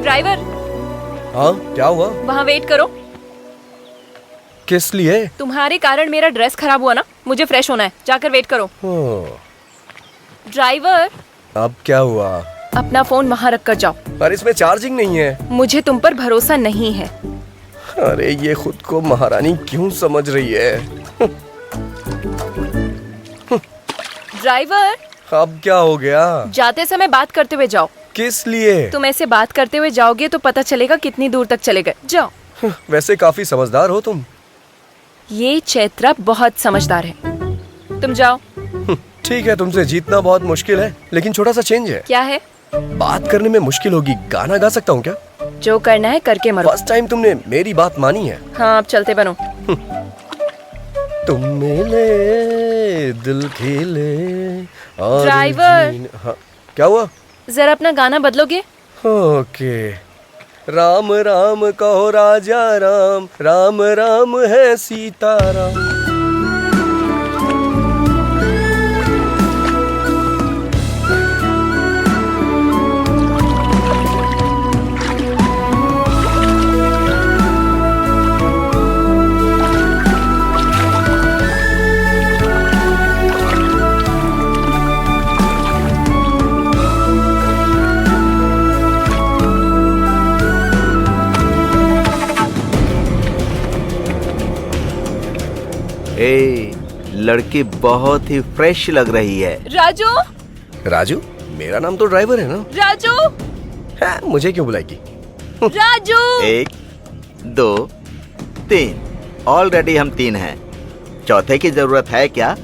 Driver, हाँ क्या हुआ? वहाँ वेट करो। किस लिए? तुम्हारे कारण मेरा ड्रेस खराब हुआ ना, मुझे फ्रेश होना है, जाकर वेट करो। ड्राइवर, अब क्या हुआ? अपना फोन वहाँ रख कर जाओ। पर इसमें चार्जिंग नहीं है। मुझे तुम पर भरोसा नहीं है। अरे ये खुद को महारानी क्यों समझ रही है? ड्राइवर, अब क्या हो गया? जाते समय बात करते हुए जाओ। किस लिए? तुम ऐसे बात करते हुए जाओगे तो पता चलेगा कितनी दूर तक चले गए। जाओ। वैसे काफी समझदार हो तुम। ये चैत्रा बहुत समझदार है। तुम जाओ। ठीक है, तुमसे जीतना बहुत मुश्किल है, लेकिन छोटा सा चेंज है। क्या है? बात करने में मुश्किल होगी, गाना गा सकता हूँ क्या? जो करना है करके मरो। फर्स्ट टाइम तुमने मेरी बात मानी है। हाँ, अब चलते बनो। तुम मिले दिल खिले और ड्राइवर। हाँ, क्या हुआ? जरा अपना गाना बदलोगे? ओके। राम राम कहो राजा राम, राम राम है सीताराम। लड़की बहुत ही फ्रेश लग रही है। राजू। राजू? मेरा नाम तो ड्राइवर है ना। राजू। है, मुझे क्यों बुलाएगी? राजू। 1 2 3, ऑलरेडी हम 3 हैं। चौथे की जरूरत है क्या?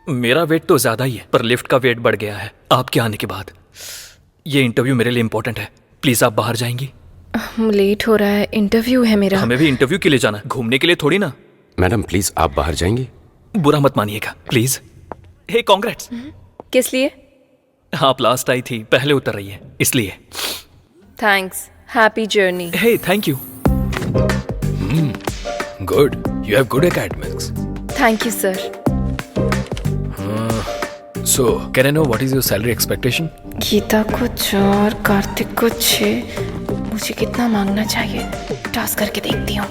मेरा वेट तो ज्यादा ही है, पर लिफ्ट का वेट बढ़ गया है आपके आने के बाद। ये इंटरव्यू मेरे लिए इम्पोर्टेंट है, प्लीज आप बाहर जाएंगी? लेट हो रहा है, इंटरव्यू है मेरा। हमें भी इंटरव्यू के लिए जाना, घूमने के लिए थोड़ी ना। मैडम प्लीज आप बाहर जाएंगी? बुरा मत मानिएगा प्लीज। Hey congrats. किस लिए? आप लास्ट आई थी, पहले उतर रही है इसलिए। Thanks, happy journey. Hey thank you. Good, you have good academics. Thank you sir. So, can I know what is your salary expectation? Geeta को 4, कार्तिक को 6, मुझे कितना मांगना चाहिए? टास्क करके देखती हूँ।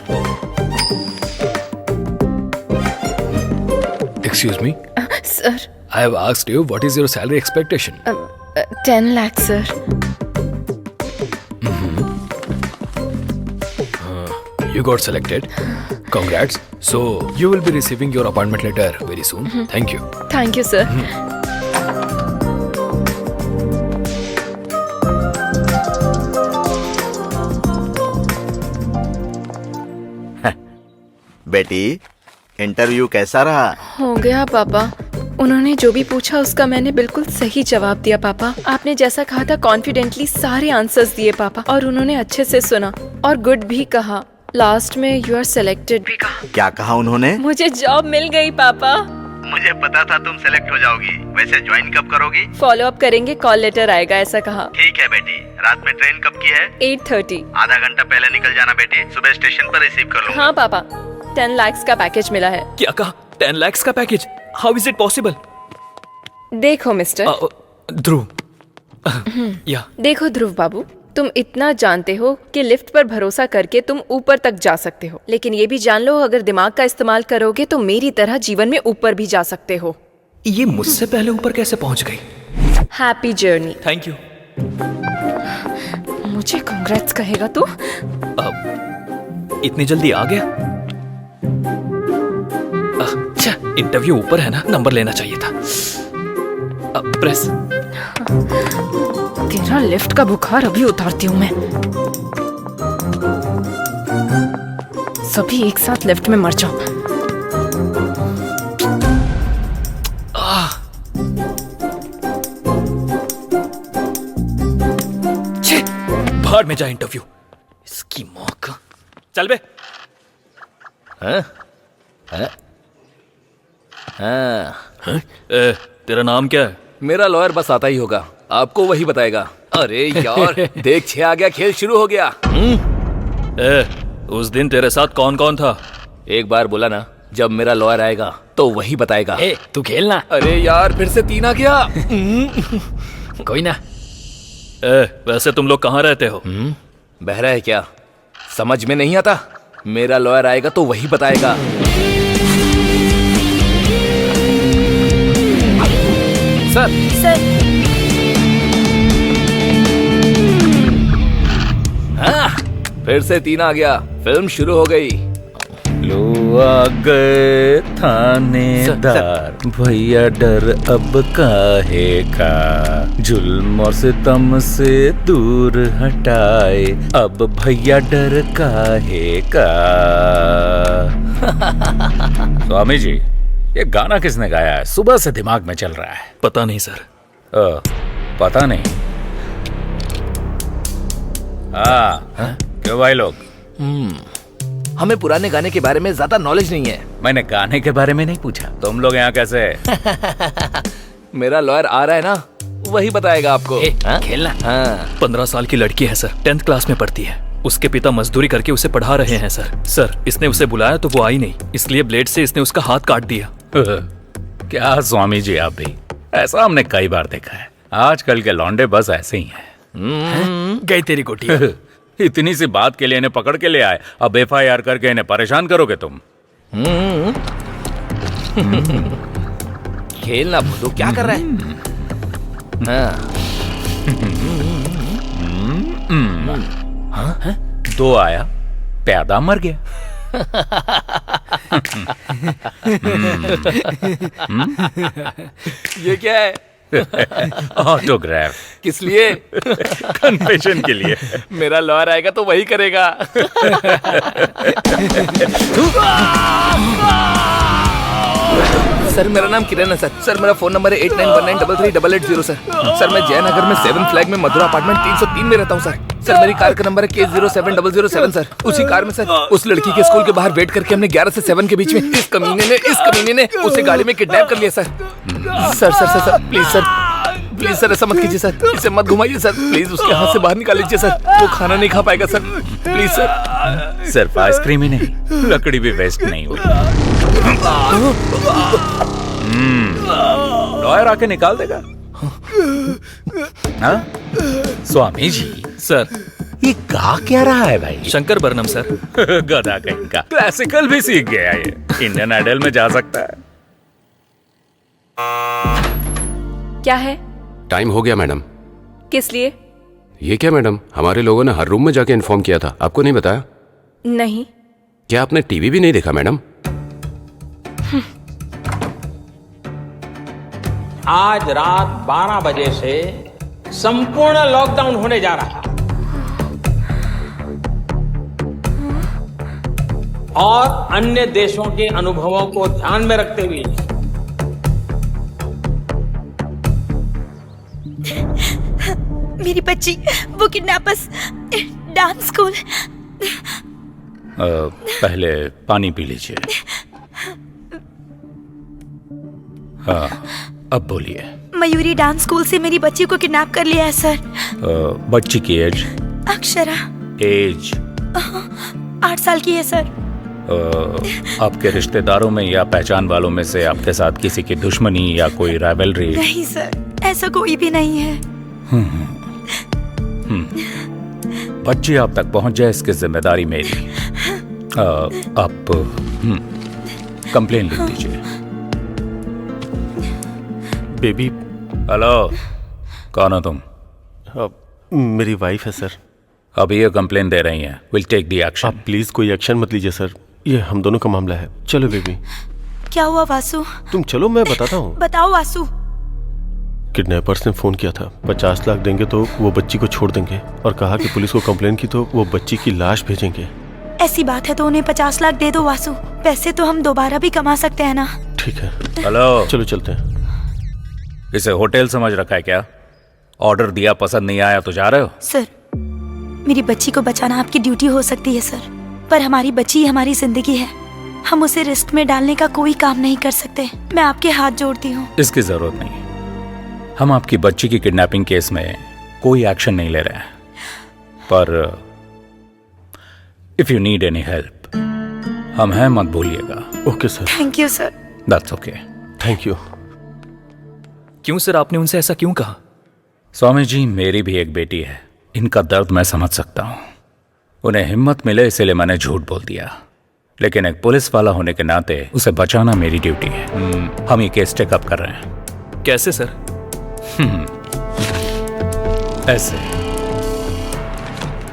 Excuse me? Sir. I have asked you what is your salary expectation? 10 lakh sir. You got selected. Congrats. So, you will be receiving your appointment letter very soon. Thank you. Thank you sir. बेटी, interview कैसा रहा? हो गया पापा, उन्होंने जो भी पूछा उसका मैंने बिल्कुल सही जवाब दिया पापा। आपने जैसा कहा था कॉन्फिडेंटली सारे आंसर्स दिए पापा, और उन्होंने अच्छे से सुना और गुड भी कहा। लास्ट में यू आर सिलेक्टेड भी कहा। क्या कहा उन्होंने? मुझे जॉब मिल गई पापा। मुझे पता था तुम सेलेक्ट हो जाओगी। वैसे ज्वाइन कब करोगी? फॉलो अप करेंगे, कॉल लेटर आएगा, ऐसा कहा। ठीक है बेटी। रात में ट्रेन कब की है? 8:30। आधा घंटा पहले निकल जाना बेटी, सुबह स्टेशन पर रिसीव कर लूंगा। हाँ पापा, 10 लाख का पैकेज मिला है। क्या कहा? 10 lakhs का package, how is it possible? देखो मिस्टर, ध्रुव, या देखो ध्रुव बाबू, तुम इतना जानते हो कि लिफ्ट पर भरोसा करके तुम ऊपर तक जा सकते हो, लेकिन ये भी जान लो अगर दिमाग का इस्तेमाल करोगे तो मेरी तरह जीवन में ऊपर भी जा सकते हो। ये मुझसे पहले ऊपर कैसे पहुंच गई? Happy journey. Thank you. मुझे कांग्रेट्स कहेगा तू? इतनी जल्दी आ गया? अच्छा, इंटरव्यू ऊपर है ना, नंबर लेना चाहिए था। प्रेस। तेरा लिफ्ट का बुखार अभी उतारती हूँ मैं। सभी एक साथ लिफ्ट में मर जाओ। भाड़ में जा इंटरव्यू, इसकी माँ का। चल बे। तेरा नाम क्या है? मेरा लॉयर बस आता ही होगा, आपको वही बताएगा। अरे यार देख 6 आ गया, खेल शुरू हो गया। उस दिन तेरे साथ कौन कौन था? एक बार बोला ना, जब मेरा लॉयर आएगा तो वही बताएगा। तू खेलना। अरे यार फिर से 3 आ गया। कोई ना। वैसे तुम लोग कहाँ रहते हो? बहरा है क्या? समझ में नहीं आता? मेरा लॉयर आएगा तो वही बताएगा। सर हाँ, फिर से 3 आ गया, फिल्म शुरू हो गई। लो आ गए थानेदार, भैया डर अब काहे का, जुल्म और सितम से दूर हटाए, अब भैया डर काहे का। स्वामी जी, ये गाना किसने गाया है? सुबह से दिमाग में चल रहा है। पता नहीं सर। पता नहीं? हाँ, क्यों भाई लोग? हमें पुराने गाने के बारे में ज्यादा नॉलेज नहीं है। मैंने गाने के बारे में नहीं पूछा, तुम लोग यहाँ कैसे? मेरा लॉयर आ रहा है ना, वही बताएगा आपको। खेलना। हाँ। 15 साल की लड़की है सर, 10th क्लास में पढ़ती है। उसके पिता मजदूरी करके उसे पढ़ा रहे हैं सर। सर, इसने उसे बुलाया तो वो आई नहीं, इसलिए ब्लेड से इसने उसका हाथ काट दिया। क्या स्वामी जी, आप भी? ऐसा हमने कई बार देखा है। आजकल के लौंडे बस ऐसे ही हैं। गई तेरी गोटी। इतनी सी बात के लिए इन्हें पकड़ के ले आए, अब FIR करके इन्हें परेशान करोगे तुम? खेलना भूलो, क्या कर रहा है? हाँ। 2 आया, प्यादा मर गया। ये क्या है? ऑटोग्राफ। किस लिए? कन्फेशन के लिए। मेरा लॉयर आएगा तो वही करेगा। सर, मेरा नाम किरण है सर। सर, मेरा फोन नंबर है 8919333880 सर। सर, मैं जयनगर में 7 फ्लैग में मधुरा अपार्टमेंट 303 में रहता हूँ सर। सर, मेरी कार का नंबर है K07007 सर। उसी कार में सर, उस लड़की के स्कूल के बाहर वेट करके हमने 11 से 7 के बीच में इस कमीने ने उसे गाड़ी में किडनैप कर लिया sir. Sir sir sir sir please sir, please sir ऐसा मत कीजिए सर, इसे मत घुमाइए सर, प्लीज उसके हाथ से बाहर निकाल लीजिए सर, वो खाना नहीं खा पाएगा सर, प्लीज सर। सिर्फ आइसक्रीम ही नहीं, लकड़ी भी वेस्ट नहीं हुई। लॉयर आके निकाल देगा। हाँ? स्वामी जी, सर, ये गा क्या रहा है भाई? शंकर बरनम सर। गधा कहीं का, क्लासिकल भी सीख गया ये। इंडियन आइडल में जा सकता है। क्या है? टाइम हो गया मैडम। किस लिए? ये क्या मैडम, हमारे लोगों ने हर रूम में जाके इन्फॉर्म किया था, आपको नहीं बताया? नहीं। क्या आपने टीवी भी नहीं देखा मैडम? आज रात 12 बजे से संपूर्ण लॉकडाउन होने जा रहा है और अन्य देशों के अनुभवों को ध्यान में रखते हुए मेरी बच्ची, वो किडनैपर्स डांस स्कूल। पहले पानी पी लीजिए। हाँ, अब बोलिए। मयूरी डांस स्कूल से मेरी बच्ची को किडनैप कर लिया है सर। बच्ची की एज? अक्षरा। एज? 8 साल की है सर। आपके रिश्तेदारों में या पहचान वालों में से आपके साथ किसी की दुश्मनी या कोई राइवलरी? नहीं सर, ऐसा कोई भी नहीं है। बच्ची आप तक पहुंच जाए इसकी जिम्मेदारी मेरी। आप कंप्लेन लिख दीजिए। बेबी। हेलो, कौन हो तुम? मेरी वाइफ है सर। अभी ये कंप्लेन दे रही हैं। Will take the action. आप प्लीज कोई एक्शन मत लीजिए सर, ये हम दोनों का मामला है। चलो बेबी। क्या हुआ वासु? तुम चलो, मैं बताता हूँ। बताओ वासु। किडनैपर्स ने फोन किया था, 50 लाख देंगे तो वो बच्ची को छोड़ देंगे, और कहा कि पुलिस को कंप्लेन की तो वो बच्ची की लाश भेजेंगे। ऐसी बात है तो उन्हें 50 लाख दे दो वासु। पैसे तो हम दोबारा भी कमा सकते हैं ना। ठीक है। हेलो, चलो चलते हैं। इसे होटल समझ रखा है क्या? ऑर्डर दिया, पसंद नहीं आया तो जा रहे हो? सर, मेरी बच्ची को बचाना आपकी ड्यूटी हो सकती है सर, पर हमारी बच्ची हमारी जिंदगी है। हम उसे रिस्क में डालने का कोई काम नहीं कर सकते। मैं आपके हाथ जोड़ती हूँ। इसकी जरूरत नहीं। हम आपकी बच्ची की किडनैपिंग केस में कोई एक्शन नहीं ले रहे हैं, पर if you need any help हम हैं, मत भूलिएगा। Okay sir. Thank you sir. That's okay. Thank you. क्यों सर, आपने उनसे ऐसा क्यों कहा? स्वामी जी, मेरी भी एक बेटी है, इनका दर्द मैं समझ सकता हूँ। उन्हें हिम्मत मिले इसलिए मैंने झूठ बोल दिया, लेकिन एक पुलिस वाला होने के नाते उसे बचाना मेरी ड्यूटी है। हम ये केस टेकअप कर रहे हैं। कैसे सर? ऐसे,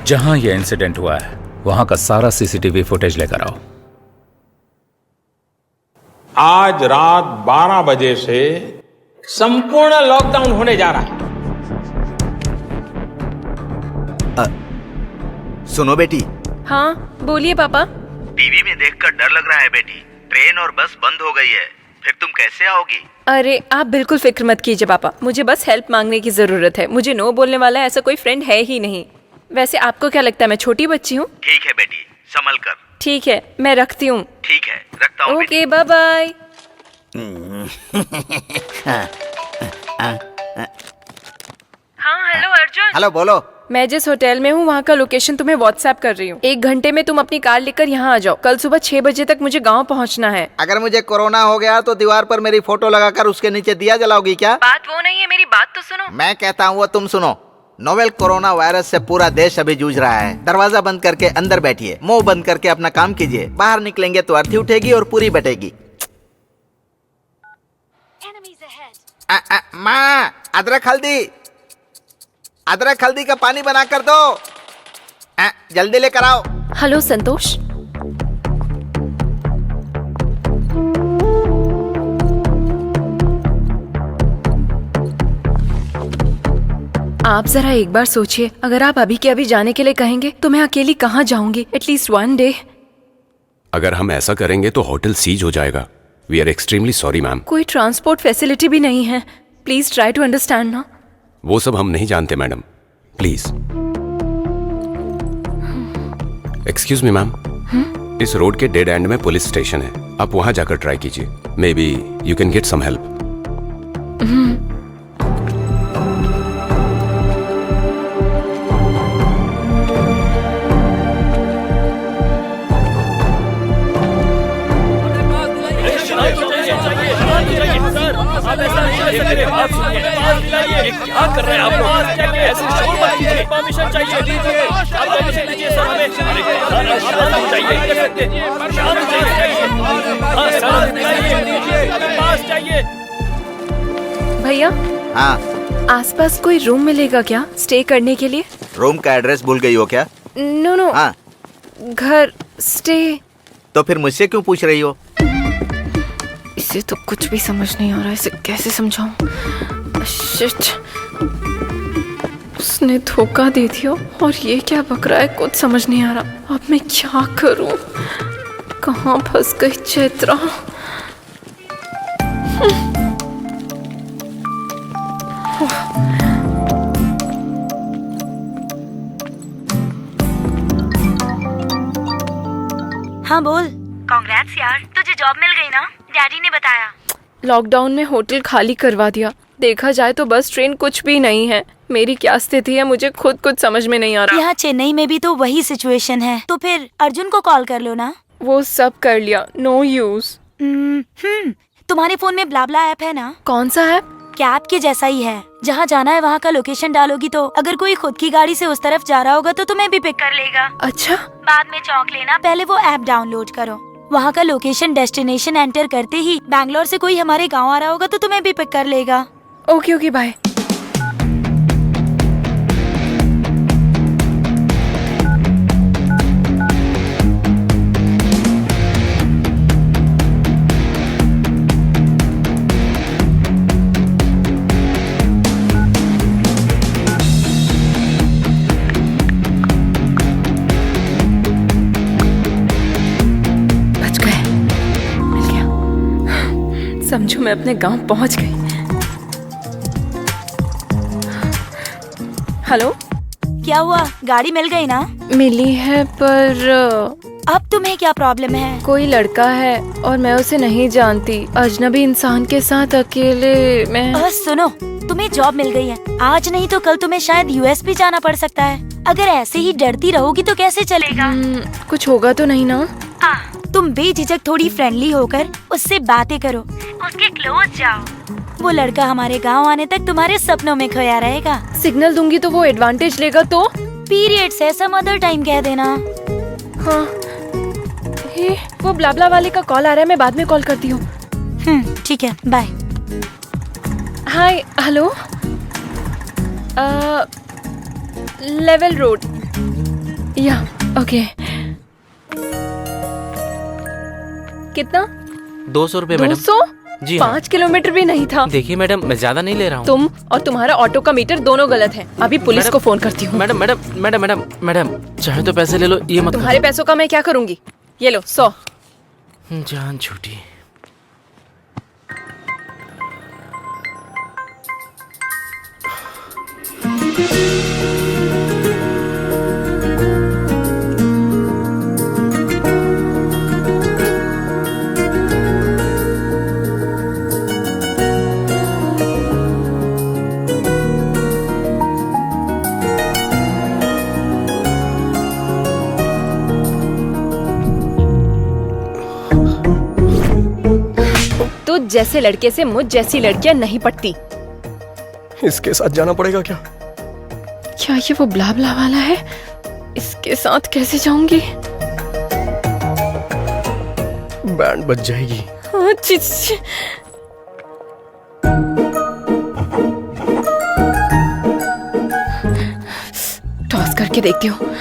जहां ये इंसिडेंट हुआ है वहां का सारा सीसीटीवी फुटेज लेकर आओ। आज रात 12 बजे से संपूर्ण लॉकडाउन होने जा रहा है। सुनो बेटी। हाँ बोलिए पापा। टीवी में देखकर डर लग रहा है बेटी। ट्रेन और बस बंद हो गई है, फिर तुम कैसे आओगी? अरे आप बिल्कुल फिक्र मत कीजिए पापा, मुझे बस हेल्प मांगने की जरूरत है। मुझे नो बोलने वाला ऐसा कोई फ्रेंड है ही नहीं। वैसे आपको क्या लगता है मैं छोटी बच्ची हूँ? ठीक है बेटी, संभल कर। ठीक है, मैं रखती हूँ। ठीक है, रखता हूँ। Okay, bye bye. हाँ हेलो अर्जुन। हेलो, बोलो। मैं जिस होटल में हूँ वहाँ का लोकेशन तुम्हें व्हाट्सएप कर रही हूँ। 1 घंटे में तुम अपनी कार लेकर यहाँ आ जाओ। कल सुबह 6 बजे तक मुझे गाँव पहुँचना है। अगर मुझे कोरोना हो गया तो दीवार पर मेरी फोटो लगाकर उसके नीचे दिया जलाओगी क्या? बात वो नहीं है, मेरी बात तो सुनो। मैं कहता हूँ वो तुम सुनो। नोवेल कोरोना वायरस से पूरा देश अभी जूझ रहा है। दरवाजा बंद करके अंदर बैठिए, मुंह बंद करके अपना काम कीजिए। बाहर निकलेंगे तो अर्थी उठेगी और पूरी बटेगी। माँ, अदरक हल्दी का पानी बना कर दो। जल्दी लेकर आओ। हेलो संतोष। आप जरा एक बार सोचिए, अगर आप अभी के अभी जाने के लिए कहेंगे तो मैं अकेली कहाँ जाऊंगी? At least 1 day. अगर हम ऐसा करेंगे तो होटल सीज हो जाएगा। We are extremely sorry ma'am. कोई ट्रांसपोर्ट फैसिलिटी भी नहीं है। प्लीज ट्राई टू अंडरस्टैंड ना। वो सब हम नहीं जानते madam, please. Excuse me ma'am, इस रोड के डेड एंड में पुलिस स्टेशन है, आप वहां जाकर ट्राई कीजिए। Maybe you can get some help. क्या कर रहे हैं आप लोग? ऐसे शोर मत कीजिए। परमिशन चाहिए, दीजिए। आप परमिशन दीजिए सर हमें। चाहिए। भैया, हाँ, आसपास कोई रूम मिलेगा क्या स्टे करने के लिए? रूम का एड्रेस भूल गई हो क्या? नो, हाँ, घर स्टे। तो फिर मुझसे क्यों पूछ रही हो? इसे तो कुछ भी समझ नहीं आ रहा है, इसे कैसे समझाऊं? शिट, उसने धोखा दे दिया और ये क्या बक रहा है, कुछ समझ नहीं आ रहा। अब मैं क्या करूं? कहाँ फंस गई चैत्रा? हाँ बोल। कांग्रेट्स यार, तुझे जॉब मिल गई ना? डैडी ने बताया। लॉकडाउन में होटल खाली करवा दिया। देखा जाए तो बस ट्रेन कुछ भी नहीं है। मेरी क्या स्थिति है मुझे खुद कुछ समझ में नहीं आ रहा। यहाँ चेन्नई में भी तो वही सिचुएशन है, तो फिर अर्जुन को कॉल कर लो ना। वो सब कर लिया, नो यूज। तुम्हारे फोन में ब्लाब्ला ऐप है ना? कौन सा ऐप? कैब के जैसा ही है। जहाँ जाना है वहाँ का लोकेशन डालोगी तो अगर कोई खुद की गाड़ी से उस तरफ जा रहा होगा तो तुम्हें भी पिक कर लेगा। अच्छा, बाद में चौंक लेना, पहले वो ऐप डाउनलोड करो। वहाँ का लोकेशन डेस्टिनेशन एंटर करते ही बैंगलोर से कोई हमारे गाँव आ रहा होगा तो तुम्हें भी पिक कर लेगा। Okay okay, bye. समझो मैं अपने गांव पहुंच गई। हेलो, क्या हुआ? गाड़ी मिल गई ना? मिली है, पर अब तुम्हें क्या प्रॉब्लम है? कोई लड़का है और मैं उसे नहीं जानती। अजनबी इंसान के साथ अकेले मैं। सुनो, तुम्हें जॉब मिल गई है। आज नहीं तो कल तुम्हें शायद यूएस भी जाना पड़ सकता है। अगर ऐसे ही डरती रहोगी तो कैसे चलेगा? कुछ होगा तो नहीं ना? तुम बेझिझक थोड़ी फ्रेंडली होकर उससे बातें करो, उसके क्लोज जाओ। वो लड़का हमारे गांव आने तक तुम्हारे सपनों में खोया रहेगा। सिग्नल दूंगी तो वो एडवांटेज लेगा तो? पीरियड्स है, सम अदर टाइम कह देना। हाँ, वो ब्लाब्ला वाले का कॉल आ रहा है, मैं बाद में कॉल करती हूँ। ठीक है, बाय। हाय, हेलो, लेवल रोड, या ओके। कितना? 200 रुपए मैडम। 200? जी 5 किलोमीटर भी नहीं था। देखिए मैडम, मैं ज्यादा नहीं ले रहा हूँ। तुम और तुम्हारा ऑटो का मीटर दोनों गलत है। अभी पुलिस को फोन करती हूँ। Madam madam madam madam madam, चाहे तो पैसे ले लो, ये मत। तुम्हारे पैसों का मैं क्या करूँगी? ये लो 100। जान छूटी। तुझ जैसे लड़के से मुझ जैसी लड़कियां नहीं पटती। इसके साथ जाना पड़ेगा क्या? क्या ये वो ब्लाब्ला वाला है? इसके साथ कैसे जाऊंगी? बैंड बज जाएगी। हाँ, टॉस करके देखती हूँ।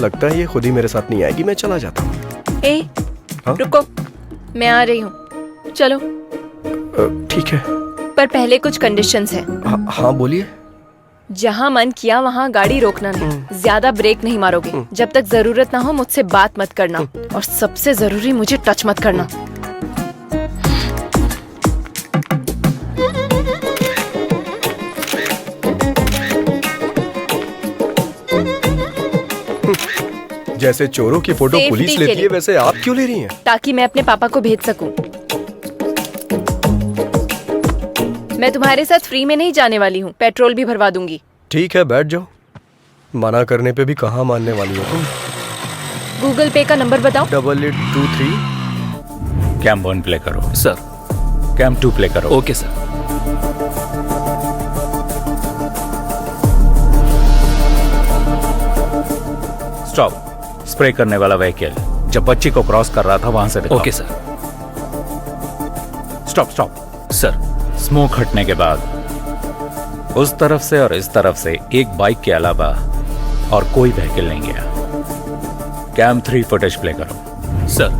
लगता है ये खुद ही मेरे साथ नहीं आएगी, मैं चला जाता हूँ। रुको, मैं आ रही हूँ, चलो। ठीक है, पर पहले कुछ कंडीशंस हैं। हाँ बोलिए। जहाँ मन किया वहाँ गाड़ी रोकना नहीं, ज्यादा ब्रेक नहीं मारोगे। जब तक जरूरत ना हो मुझसे बात मत करना, और सबसे जरूरी मुझे टच मत करना। जैसे चोरों की फोटो पुलिस लेती है, वैसे आप क्यों ले रही हैं? ताकि मैं अपने पापा को भेज सकूं। मैं तुम्हारे साथ फ्री में नहीं जाने वाली हूँ, पेट्रोल भी भरवा दूंगी। ठीक है, बैठ जाओ। मना करने पे भी कहाँ मानने वाली हो तुम? गूगल पे का नंबर बताओ। 8823। कैम 1 प्ले करो। सर। कैम 2 प्ले करो। Okay sir. स्टॉप। स्प्रे करने वाला व्हीकल जब बच्ची को क्रॉस कर रहा था वहां से दिखाओ। Okay sir. Stop stop. Sir. Smoke हटने के बाद उस तरफ से और इस तरफ से एक बाइक के अलावा और कोई व्हीकल नहीं गया। कैम 3 फुटेज प्ले करो। सर।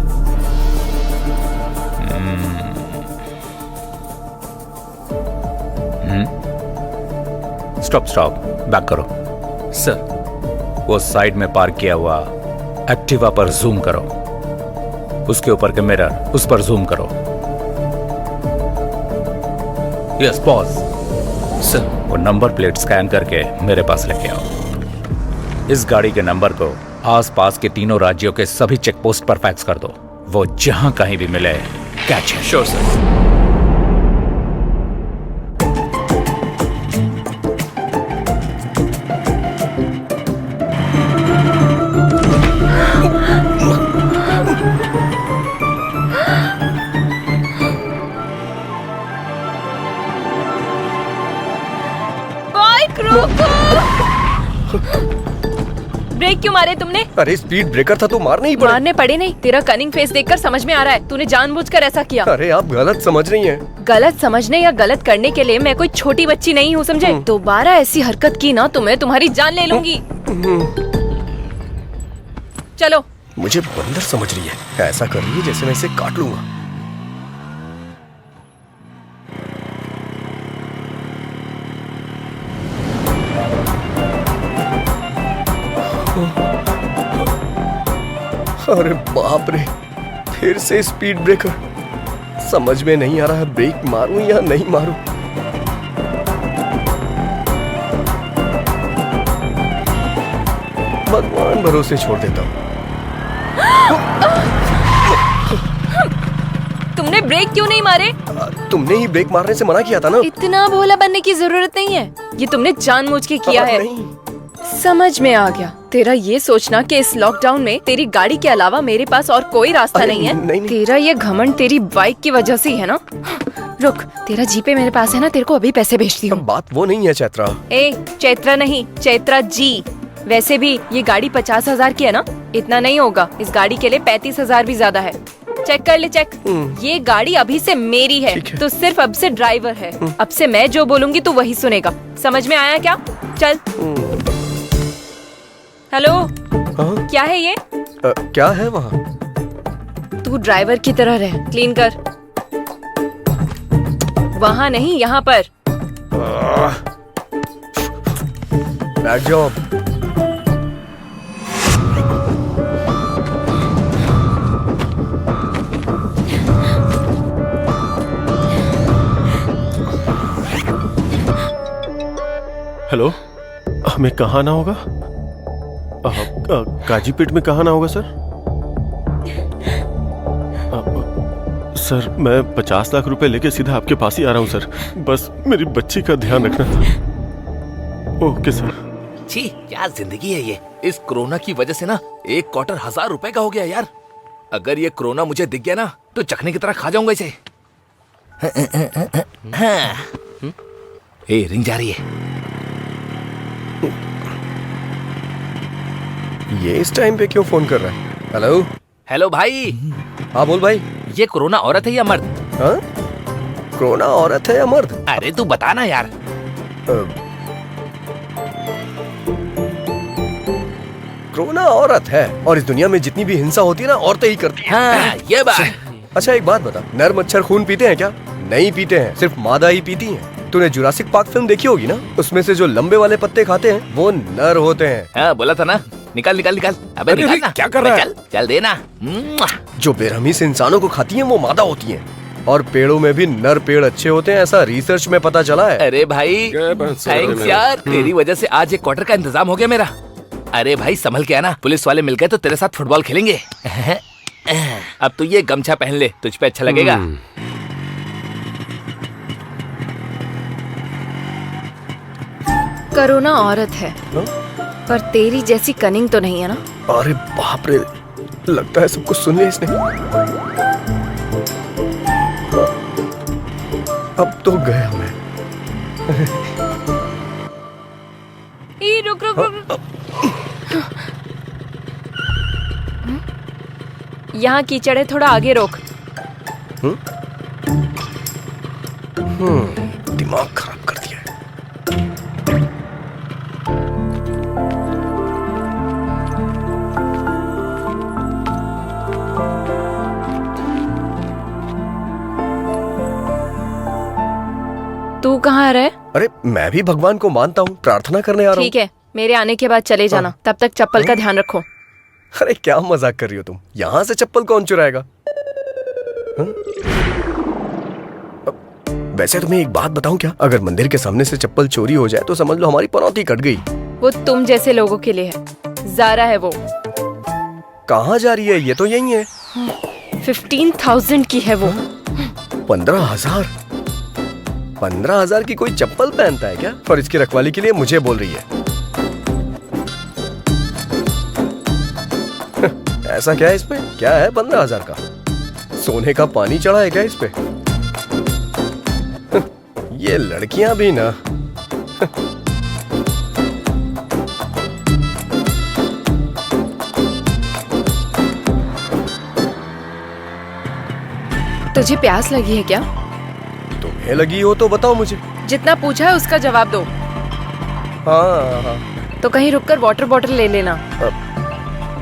स्टॉप स्टॉप, बैक करो। सर। वो साइड में पार्क किया हुआ एक्टिवा पर जूम करो। उसके ऊपर के मिरर, उस पर जूम करो। Yes, pause. सर। वो नंबर प्लेट स्कैन करके मेरे पास लेके आओ। इस गाड़ी के नंबर को आसपास के तीनों राज्यों के सभी चेक पोस्ट पर फैक्स कर दो। वो जहां कहीं भी मिले कैच है। Sure sir. बाइक रोको। ब्रेक क्यों मारे तुमने? अरे स्पीड ब्रेकर था तो मारने ही पड़े। मारने पड़े नहीं, तेरा कनिंग फेस देखकर समझ में आ रहा है तूने जानबूझकर ऐसा किया। अरे आप गलत समझ रही हैं। गलत समझने या गलत करने के लिए मैं कोई छोटी बच्ची नहीं हूँ, समझे? दोबारा ऐसी हरकत की ना तो मैं तुम्हारी जान ले लूंगी। चलो। मुझे बंदर समझ रही है, ऐसा कर रही है जैसे मैं इसे काट लूंगा। अरे बाप रे, फिर से स्पीड ब्रेकर। समझ में नहीं आ रहा है ब्रेक मारूं या नहीं मारूं। भगवान भरोसे छोड़ देता हूं। तुमने ब्रेक क्यों नहीं मारे? तुमने ही ब्रेक मारने से मना किया था ना। इतना भोला बनने की जरूरत नहीं है, ये तुमने जानबूझ के किया है। नहीं। समझ में आ गया तेरा ये सोचना कि इस लॉकडाउन में तेरी गाड़ी के अलावा मेरे पास और कोई रास्ता नहीं है। नहीं। तेरा ये घमंड तेरी बाइक की वजह से ही है ना। रुक, तेरा जीपे मेरे पास है ना, तेरे को अभी पैसे भेजती हूँ। बात वो नहीं है चैत्रा। ए चैत्रा नहीं, चैत्रा जी। वैसे भी ये गाड़ी 50,000 की है ना, इतना नहीं होगा। इस गाड़ी के लिए 35,000 भी ज्यादा है। चेक कर ले, चेक। ये गाड़ी अभी से मेरी है, तो सिर्फ अब से ड्राइवर है। अब से मैं जो बोलूंगी तू वही सुनेगा। समझ में आया क्या? चल। हेलो। क्या है ये? क्या है वहाँ? तू ड्राइवर की तरह रह, क्लीन कर। वहाँ नहीं, यहाँ पर। Bad job. हेलो, हमें कहाँ आना होगा? काजीपेट में कहाँ आना होगा सर? सर मैं 50 लाख रुपए लेके सीधा आपके पास ही आ रहा हूँ सर। बस मेरी बच्ची का ध्यान रखना था। Okay sir. छी, क्या जिंदगी है ये। इस कोरोना की वजह से ना एक क्वार्टर 1000 रुपए का हो गया यार। अगर ये कोरोना मुझे दिख गया ना तो चखने की तरह खा जाऊंगा इसे। ए, रिंग जा रही है। ये इस टाइम पे क्यों फोन कर रहा है? हेलो। हेलो भाई। हाँ बोल भाई। ये कोरोना औरत है या मर्द? हाँ? कोरोना औरत है या मर्द? अरे तू बता ना यार। कोरोना औरत है, और इस दुनिया में जितनी भी हिंसा होती है ना औरतें ही करती हैं। हाँ, ये बात। अच्छा एक बात बता, नर मच्छर खून पीते हैं क्या? नहीं पीते हैं, सिर्फ मादा ही पीती हैं। तूने जुरासिक पार्क फिल्म देखी होगी ना, उसमें से जो लंबे वाले पत्ते खाते हैं वो नर होते हैं। हाँ बोला था ना, निकाल निकाल निकाल। अबे निकाल ना। क्या कर रहा है? चल चल देना। जो बेरहमी से इंसानों को खाती हैं वो मादा होती हैं, और पेड़ों में भी नर पेड़ अच्छे होते हैं, ऐसा रिसर्च में पता चला है। अरे भाई थैंक्स यार, तेरी वजह से आज एक क्वार्टर का इंतजाम हो गया मेरा। अरे भाई संभल के आना, पुलिस वाले मिल गए तो तेरे साथ फुटबॉल खेलेंगे। अब तू ये गमछा पहन ले, तुझ पे अच्छा लगेगा। कोरोना औरत है, पर तेरी जैसी कनिंग तो नहीं है ना। अरे बाप रे, लगता है सब कुछ सुन लिया इसने। अब तो गया मैं। रुक रुक रुक। यहाँ कीचड़ है, थोड़ा आगे रोक। दिमाग खराब कर दिया है। तू कहाँ रहे? अरे मैं भी भगवान को मानता हूँ, प्रार्थना करने आ रहा हूँ। ठीक है, मेरे आने के बाद चले जाना। तब तक चप्पल का ध्यान रखो। अरे क्या मजाक कर रही हो तुम? यहाँ से चप्पल कौन चुराएगा? वैसे तुम्हें एक बात बताऊं क्या? अगर मंदिर के सामने से चप्पल चोरी हो जाए तो समझ लो हमारी पनौती कट गई। वो तुम जैसे लोगों के लिए है। ज़ारा है वो। कहाँ जा रही है? ये तो यही है। 15,000 की है वो। 15,000? 15,000 की कोई चप्पल पहनता है क्या? और इसकी रखवाली के लिए मुझे बोल रही है। ऐसा क्या है इसमें? क्या है 15,000 का? सोने का पानी चढ़ा है क्या इस पे? ये लड़कियां भी ना। तुझे प्यास लगी है क्या? तुम्हें लगी हो तो बताओ मुझे। जितना पूछा है उसका जवाब दो। हाँ तो कहीं रुककर वाटर बॉटल ले लेना।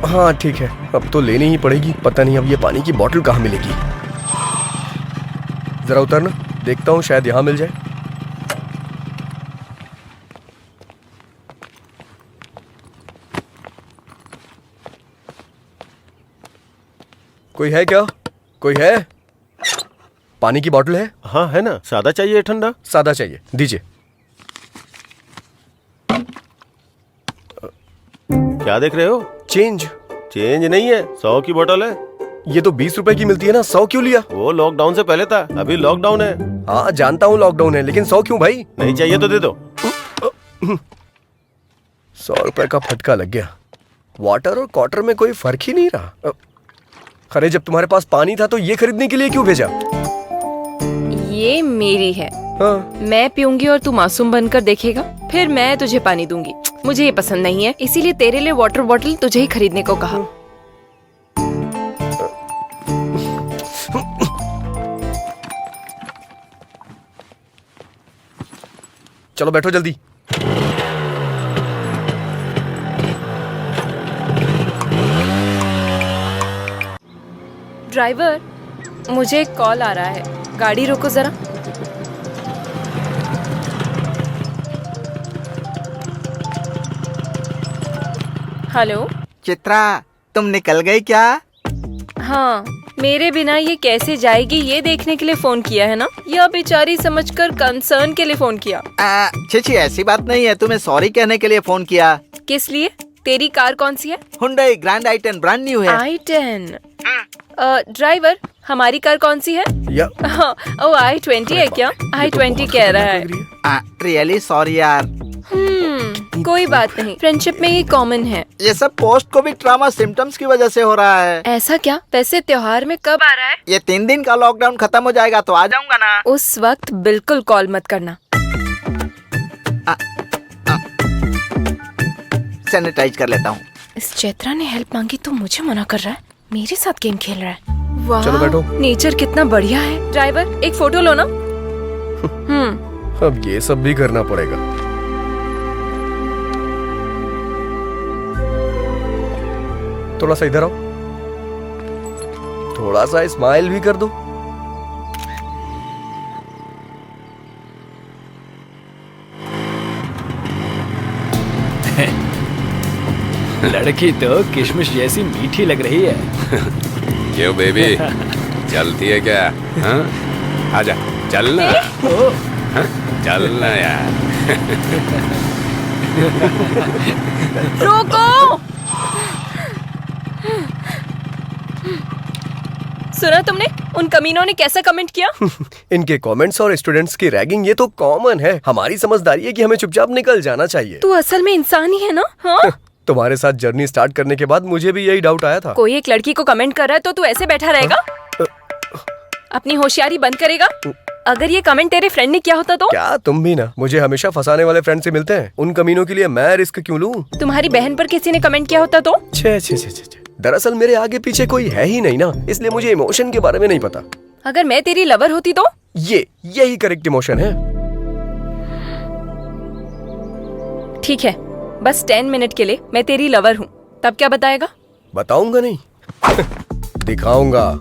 हाँ ठीक है, अब तो लेनी ही पड़ेगी। पता नहीं अब ये पानी की बोतल कहाँ मिलेगी। जरा उतरना, देखता हूँ शायद यहाँ मिल जाए। कोई है क्या? कोई है? पानी की बोतल है? हाँ है ना। सादा चाहिए ठंडा? सादा चाहिए, दीजिए। क्या देख रहे हो? चेंज। चेंज नहीं है, 100 की बोतल है। ये तो 20 रुपए की मिलती है ना, 100 क्यों लिया? वो लॉकडाउन से पहले था, अभी लॉकडाउन है। हाँ जानता हूँ लॉकडाउन है, लेकिन 100 क्यों भाई? नहीं चाहिए तो दे दो। 100 रुपए का फटका लग गया। वाटर और क्वार्टर में कोई फर्क ही नहीं रहा। अरे जब तुम्हारे पास पानी था तो ये खरीदने के लिए क्यों भेजा? ये मेरी है। हाँ। मैं पीऊंगी और तू मासूम बनकर देखेगा, फिर मैं तुझे पानी दूंगी। मुझे ये पसंद नहीं है, इसीलिए तेरे लिए वाटर बॉटल तुझे ही खरीदने को कहा। चलो बैठो जल्दी। ड्राइवर, मुझे एक कॉल आ रहा है, गाड़ी रोको जरा। हेलो चित्रा, तुम निकल गई क्या? हाँ, मेरे बिना ये कैसे जाएगी ये देखने के लिए फोन किया है ना? यह बेचारी समझकर कंसर्न के लिए फोन किया। छी ऐसी बात नहीं है, तुम्हें सॉरी कहने के लिए फोन किया। किस लिए? तेरी कार कौन सी है? Hyundai grand i10 brand new है। i10। ड्राइवर, हमारी कार कौन सी है? ओ i20 है क्या? i20 कह रहा है। रियली सॉरी यार। कोई बात नहीं, फ्रेंडशिप में ये कॉमन है। ये सब पोस्ट कोविड ट्रॉमा सिम्टम्स की वजह से हो रहा है। ऐसा क्या? वैसे त्योहार में कब आ रहा है? ये 3 दिन का लॉकडाउन खत्म हो जाएगा तो आ जाऊंगा ना। उस वक्त बिल्कुल कॉल मत करना। सैनिटाइज कर लेता हूँ। इस चैत्रा ने हेल्प मांगी तो मुझे मना कर रहा है, मेरे साथ गेम खेल रहा है। वाह, चलो बैठो। नेचर कितना बढ़िया है। ड्राइवर, एक फोटो लो ना। अब ये सब भी करना पड़ेगा। थोड़ा सा इधर आओ, थोड़ा सा स्माइल भी कर दो। लड़की तो किशमिश जैसी मीठी लग रही है। क्यों बेबी, चलती है क्या? हाँ? आजा, चलना। हाँ? चलना यार। रोको। सुना तुमने? उन कमीनों ने कैसा कमेंट किया? इनके कमेंट्स और स्टूडेंट्स की रैगिंग ये तो कॉमन है। हमारी समझदारी है कि हमें चुपचाप निकल जाना चाहिए। तू असल में इंसान ही है ना? हाँ? तुम्हारे साथ जर्नी स्टार्ट करने के बाद मुझे भी यही डाउट आया था। कोई एक लड़की को कमेंट कर रहा है तो तू ऐसे बैठा रहेगा? अपनी होशियारी बंद करेगा? अगर ये कमेंट तेरे फ्रेंड ने किया होता तो? क्या तुम भी ना मुझे हमेशा फंसाने वाले फ्रेंड से मिलते हैं। उन कमीनों के लिए मैं रिस्क क्यों लूं? तुम्हारी बहन पर किसी ने कमेंट किया होता तो? छे छे छे छे। दरअसल मेरे आगे पीछे कोई है ही नहीं ना, इसलिए मुझे इमोशन के बारे में नहीं पता। अगर मैं तेरी लवर होती तो? यही करेक्ट इमोशन है। ठीक है, बस 10 मिनट के लिए मैं तेरी लवर हूँ, तब क्या बताएगा? बताऊंगा नहीं। दिखाऊंगा।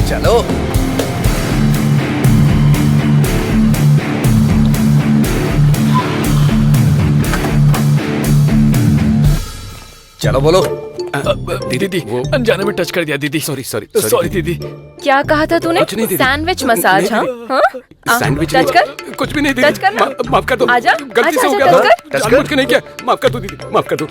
चलो चलो बोलो। दीदी, अनजाने में टच कर दिया दीदी। सॉरी दीदी। क्या कहा था तूने? कुछ नहीं दीदी। Sandwich massage? हाँ हाँ? सैंडविच टच कर, कुछ भी नहीं दीदी। टच करना। माफ कर दो। आजा, गलती से आजा, हो आजा, गया टच था। जानबूझ के नहीं किया। माफ कर दो दीदी, माफ कर दो।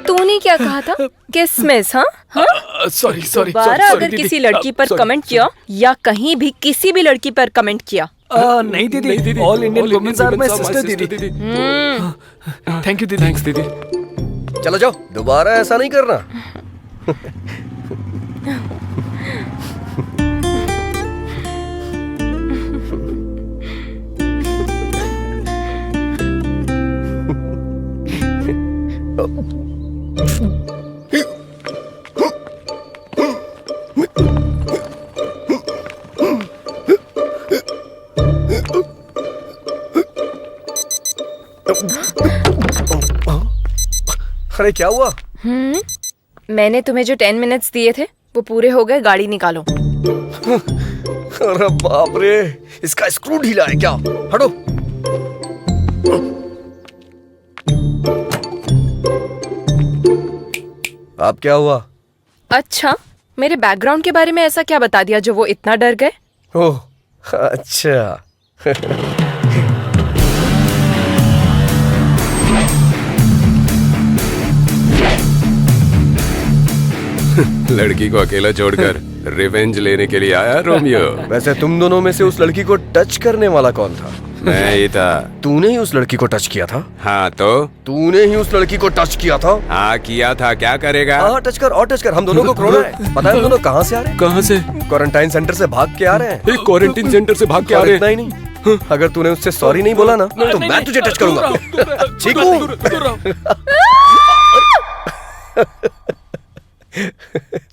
तूने क्या कहा था? किसमिस? हाँ हाँ? सॉरी सॉरी दोबारा अगर किसी लड़की पर कमेंट किया या कहीं भी किसी भी लड़की पर कमेंट किया, नहीं दीदी, all Indian womens are my sister दीदी। थैंक यू दीदी। थैंक्स दीदी। चलो जाओ, दोबारा ऐसा नहीं करना। अरे क्या हुआ? मैंने तुम्हें जो 10 मिनट्स दिए थे वो पूरे हो गए, गाड़ी निकालो। अरे बाप रे, इसका स्क्रू ढीला है क्या? हटो। अब क्या हुआ? अच्छा, मेरे बैकग्राउंड के बारे में ऐसा क्या बता दिया जो वो इतना डर गए? ओह अच्छा। लड़की को अकेला छोड़कर रिवेंज लेने के लिए आया रोमियो। वैसे तुम दोनों में से उस लड़की को टच करने वाला कौन था? मैं ही था। तूने ही उस लड़की को टच किया था? हाँ तो? तूने ही उस लड़की को टच किया था? हाँ किया था, क्या करेगा? हाँ टच कर और टच कर, हम दोनों को कोरोना है। पता है हम दोनों कहाँ से आ रहे हैं? कहाँ से? क्वारंटाइन सेंटर से भाग के आ रहे हैं। क्वारंटीन सेंटर से भाग के आ रहे हैं? इतना ही नहीं, अगर तूने उससे सॉरी नहीं बोला ना तो मैं तुझे टच करूंगा। ठीक हूँ?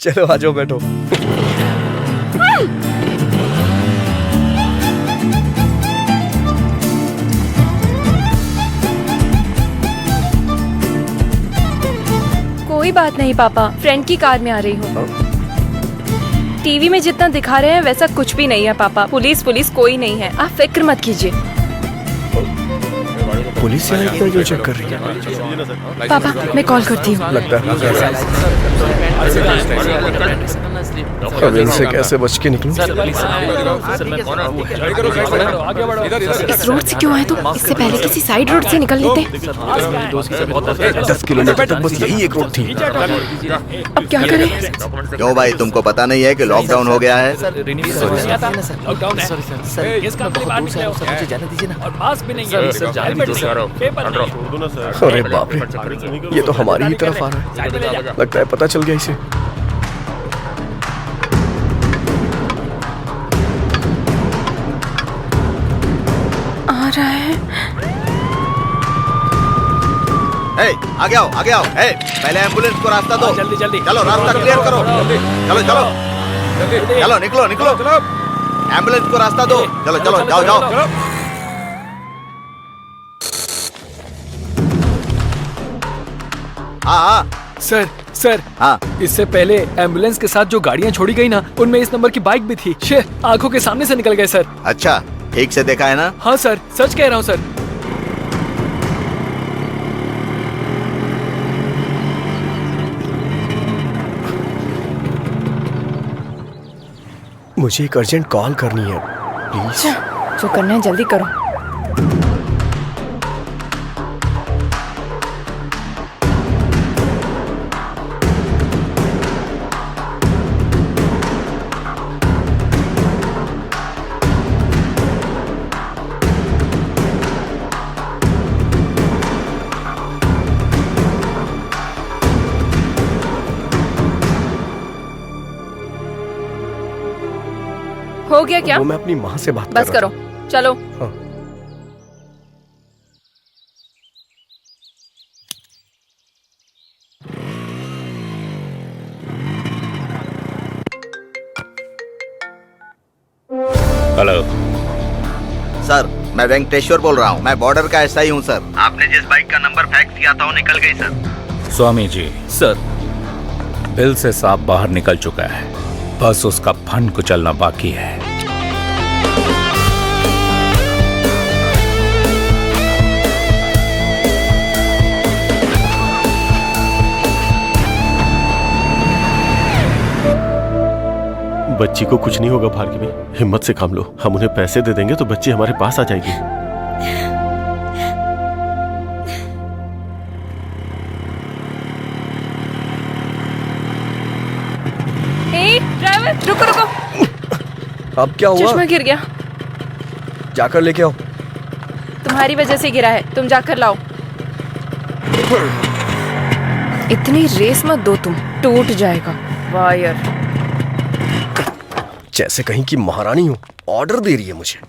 चलो आ जाओ, बैठो। कोई बात नहीं पापा, फ्रेंड की कार में आ रही हूँ। टीवी में जितना दिखा रहे हैं वैसा कुछ भी नहीं है पापा। पुलिस कोई नहीं है, आप फिक्र मत कीजिए। पुलिस यहाँ इतना क्यों चेक कर रही है? पापा मैं कॉल करती हूँ। लगता है अब इनसे कैसे बच के निकलूं? इस रोड से क्यों आए तुम? इससे पहले किसी साइड रोड से निकल लेते। 10 किलोमीटर तक बस यही एक रोड थी। अब क्या करें? क्यों भाई, तुमको पता नहीं है कि लॉकडाउन हो गया है? अरे बाप रे, ये तो हमारी ही तरफ आ रहा है। लगता है पता चल गया इसे। आ रहा है। आगे आओ, आगे आओ। पहले एम्बुलेंस को रास्ता दो। जल्दी जल्दी चलो रास्ता क्लियर करो। चलो चलो चलो, निकलो निकलो। एम्बुलेंस को रास्ता दो। चलो चलो, जाओ जाओ। हाँ सर हाँ। इससे पहले एम्बुलेंस के साथ जो गाड़ियाँ छोड़ी गई ना, उनमें इस नंबर की बाइक भी थी। आंखों के सामने से निकल गए सर। अच्छा, ठीक से देखा है ना? हाँ सर, सच कह रहा हूँ सर। मुझे एक अर्जेंट कॉल करनी है, प्लीज। जो करना है जल्दी करो। हो गया क्या? वो मैं अपनी माँ से बात बस कर रहा करो, चलो। हाँ। हेलो सर, मैं वेंकटेश्वर बोल रहा हूँ। मैं बॉर्डर का एसआई हूँ सर। आपने जिस बाइक का नंबर फैक्स किया था वो निकल गई sir. Swami ji, sir bill से सांप बाहर निकल चुका है, बस उसका फन कुचलना बाकी है। बच्ची को कुछ नहीं होगा भार्गवी, हिम्मत से काम लो। हम उन्हें पैसे दे देंगे तो बच्ची हमारे पास आ जाएगी। ड्राइवर रुको रुको, अब क्या हुआ? चश्मा गिर गया। जाकर लेके आओ। तुम्हारी वजह से गिरा है, तुम जाकर लाओ। इतनी रेस मत दो तुम, टूट जाएगा वायर। जैसे कहीं की महारानी हो, ऑर्डर दे रही है मुझे।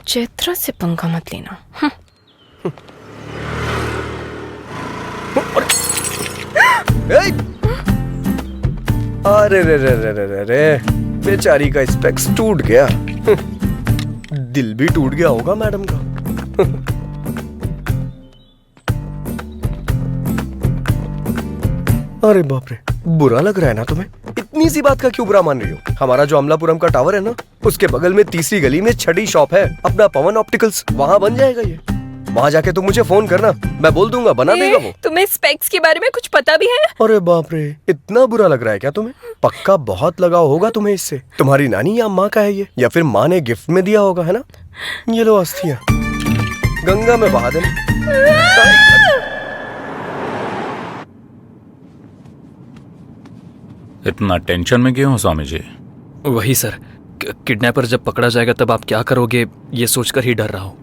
चैत्रा से पंगा मत लेना। अरे रे रे रे रे रे रे, बेचारी का स्पेक्स टूट गया। दिल भी टूट गया होगा मैडम का। अरे बाप रे, बुरा लग रहा है ना तुम्हें? इतनी सी बात का क्यों बुरा मान रही हो? हमारा जो अमलापुरम का टावर है ना, उसके बगल में तीसरी गली में छठी शॉप है अपना पवन ऑप्टिकल्स, वहाँ बन जाएगा ये। वहाँ जाके तुम मुझे फोन करना, मैं बोल दूंगा, बना देगा वो। तुम्हें स्पेक्स के बारे में कुछ पता भी है? अरे बाप रे, इतना बुरा लग रहा है क्या तुम्हें? पक्का बहुत लगाव होगा तुम्हें इससे। तुम्हारी नानी या माँ का है ये, या फिर माँ ने गिफ्ट में दिया होगा, है ना? ये लो अस्थियां, गंगा में बहा देना। इतना टेंशन में क्यों हो स्वामी जी? वही सर, किडनैपर जब पकड़ा जाएगा तब आप क्या करोगे, ये सोचकर ही डर रहा हूँ।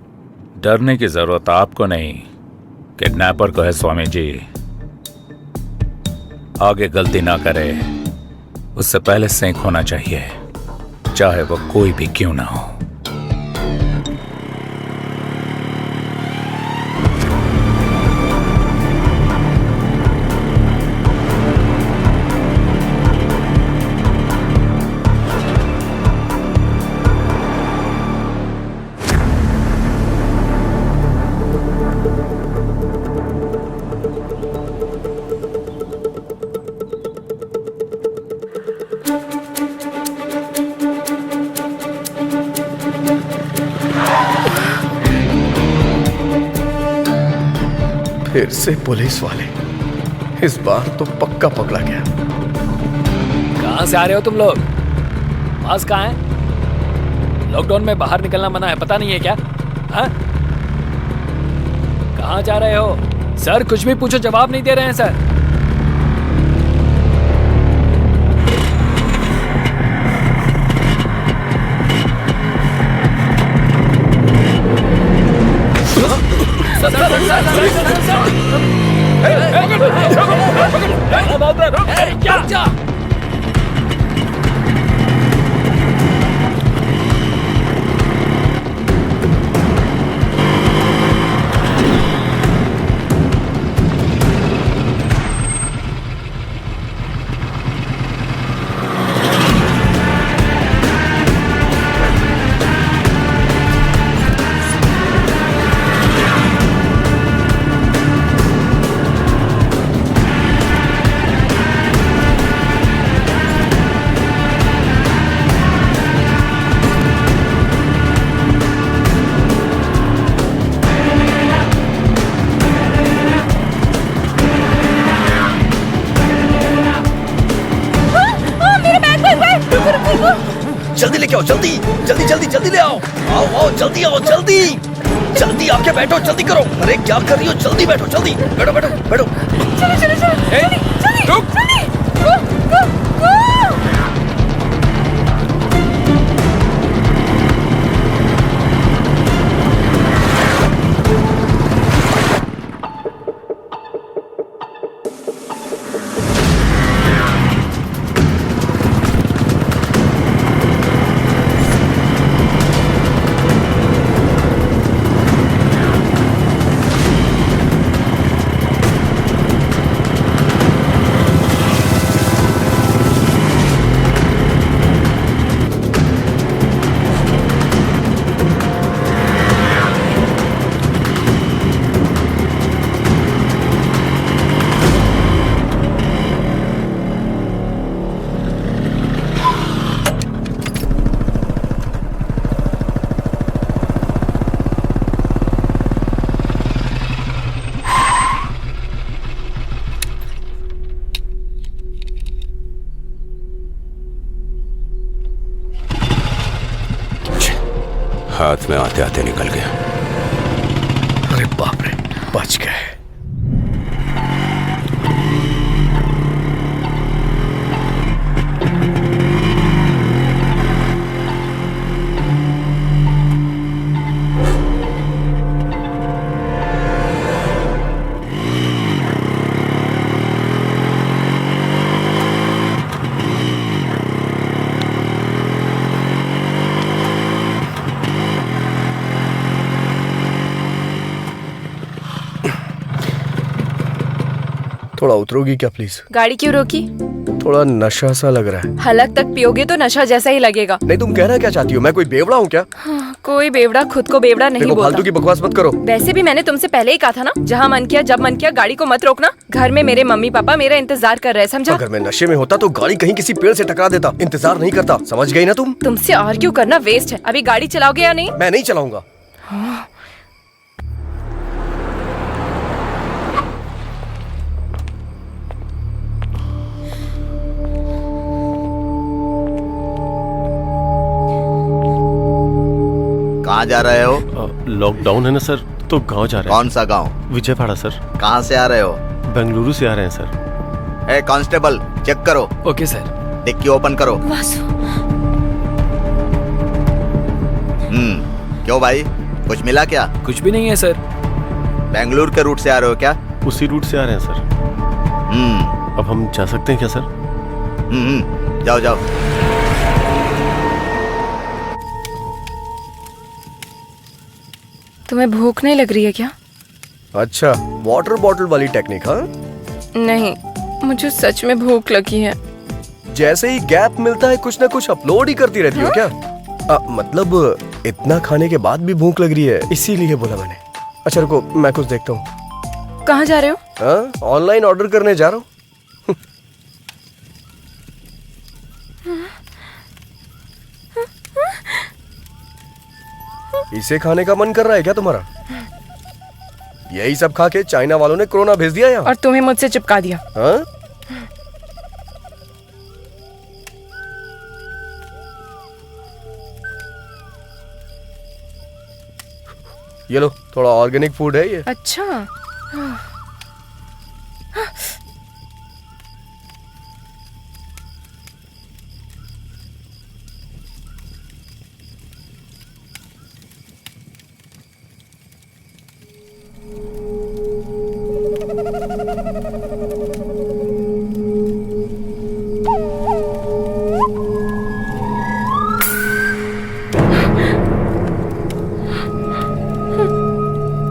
डरने की जरूरत आपको नहीं, किडनैपर को है स्वामी जी। आगे गलती ना करे उससे पहले सेंक होना चाहिए, चाहे वो कोई भी क्यों ना हो। फिर से पुलिस वाले, इस बार तो पक्का पकड़ा गया। कहाँ से आ रहे हो तुम लोग? पास कहाँ है? लॉकडाउन में बाहर निकलना मना है, पता नहीं है क्या? हाँ? कहाँ जा रहे हो? सर कुछ भी पूछो जवाब नहीं दे रहे हैं सर। जल्दी लेके आओ, जल्दी जल्दी जल्दी जल्दी ले आओ। आओ आओ, जल्दी आओ, जल्दी जल्दी आके बैठो, जल्दी करो। अरे क्या कर रही हो? जल्दी बैठो, जल्दी बैठो बैठो बैठो। चलो चलो चलो, जल्दी जल्दी जल्दी, गो गो गो। हाथ में आते आते निकल गया। अरे बाप रे, बच गए। थोड़ा उतरोगी क्या प्लीज? गाड़ी क्यों रोकी? थोड़ा नशा सा लग रहा है। हलक तक पियोगे तो नशा जैसा ही लगेगा। नहीं, तुम कहना क्या चाहती हो? मैं कोई बेवड़ा हूँ क्या? कोई बेवड़ा खुद को बेवड़ा नहीं देखो, बोलता। फालतू की बकवास मत करो। वैसे भी मैंने तुमसे पहले ही कहा था ना, जहाँ मन किया जब मन किया गाड़ी को मत रोकना। घर में मेरे मम्मी पापा मेरा इंतजार कर रहे हैं, समझा? अगर मैं नशे में होता तो गाड़ी कहीं किसी पेड़ से टकरा देता, इंतजार नहीं करता। समझ गई ना तुम? तुमसे आर्ग्यू करना वेस्ट है। अभी गाड़ी चलाओगे या नहीं? मैं नहीं चलाऊंगा। कहाँ जा रहे हो? लॉकडाउन है ना सर, तो गांव जा रहे हैं। कौन सा गांव? विजयवाड़ा सर। कहाँ से आ रहे हो? बेंगलुरु से आ रहे हैं सर। ए कांस्टेबल, चेक करो। Okay sir. डिक्की ओपन करो। क्यों भाई, कुछ मिला क्या? कुछ भी नहीं है सर। बेंगलुरु के रूट से आ रहे हो क्या? उसी रूट से आ रहे हैं सर। अब हम जा सकते हैं क्या सर? जाओ जाओ। तुम्हें भूख नहीं लग रही है क्या? अच्छा, वाटर बॉटल वाली टेक्निक? हाँ, नहीं, मुझे सच में भूख लगी है। जैसे ही गैप मिलता है कुछ ना कुछ अपलोड ही करती रहती हो क्या? मतलब इतना खाने के बाद भी भूख लग रही है, इसीलिए बोला मैंने। अच्छा रुको, मैं कुछ देखता हूँ। कहाँ जा रहे हो? ऑनलाइन ऑर्डर करने जा रहा हूँ। इसे खाने का मन कर रहा है क्या तुम्हारा? यही सब खा के चाइना वालों ने कोरोना भेज दिया यहाँ। और तुम्हें मुझसे चिपका दिया। हाँ? ये लो, थोड़ा ऑर्गेनिक फूड है ये। अच्छा।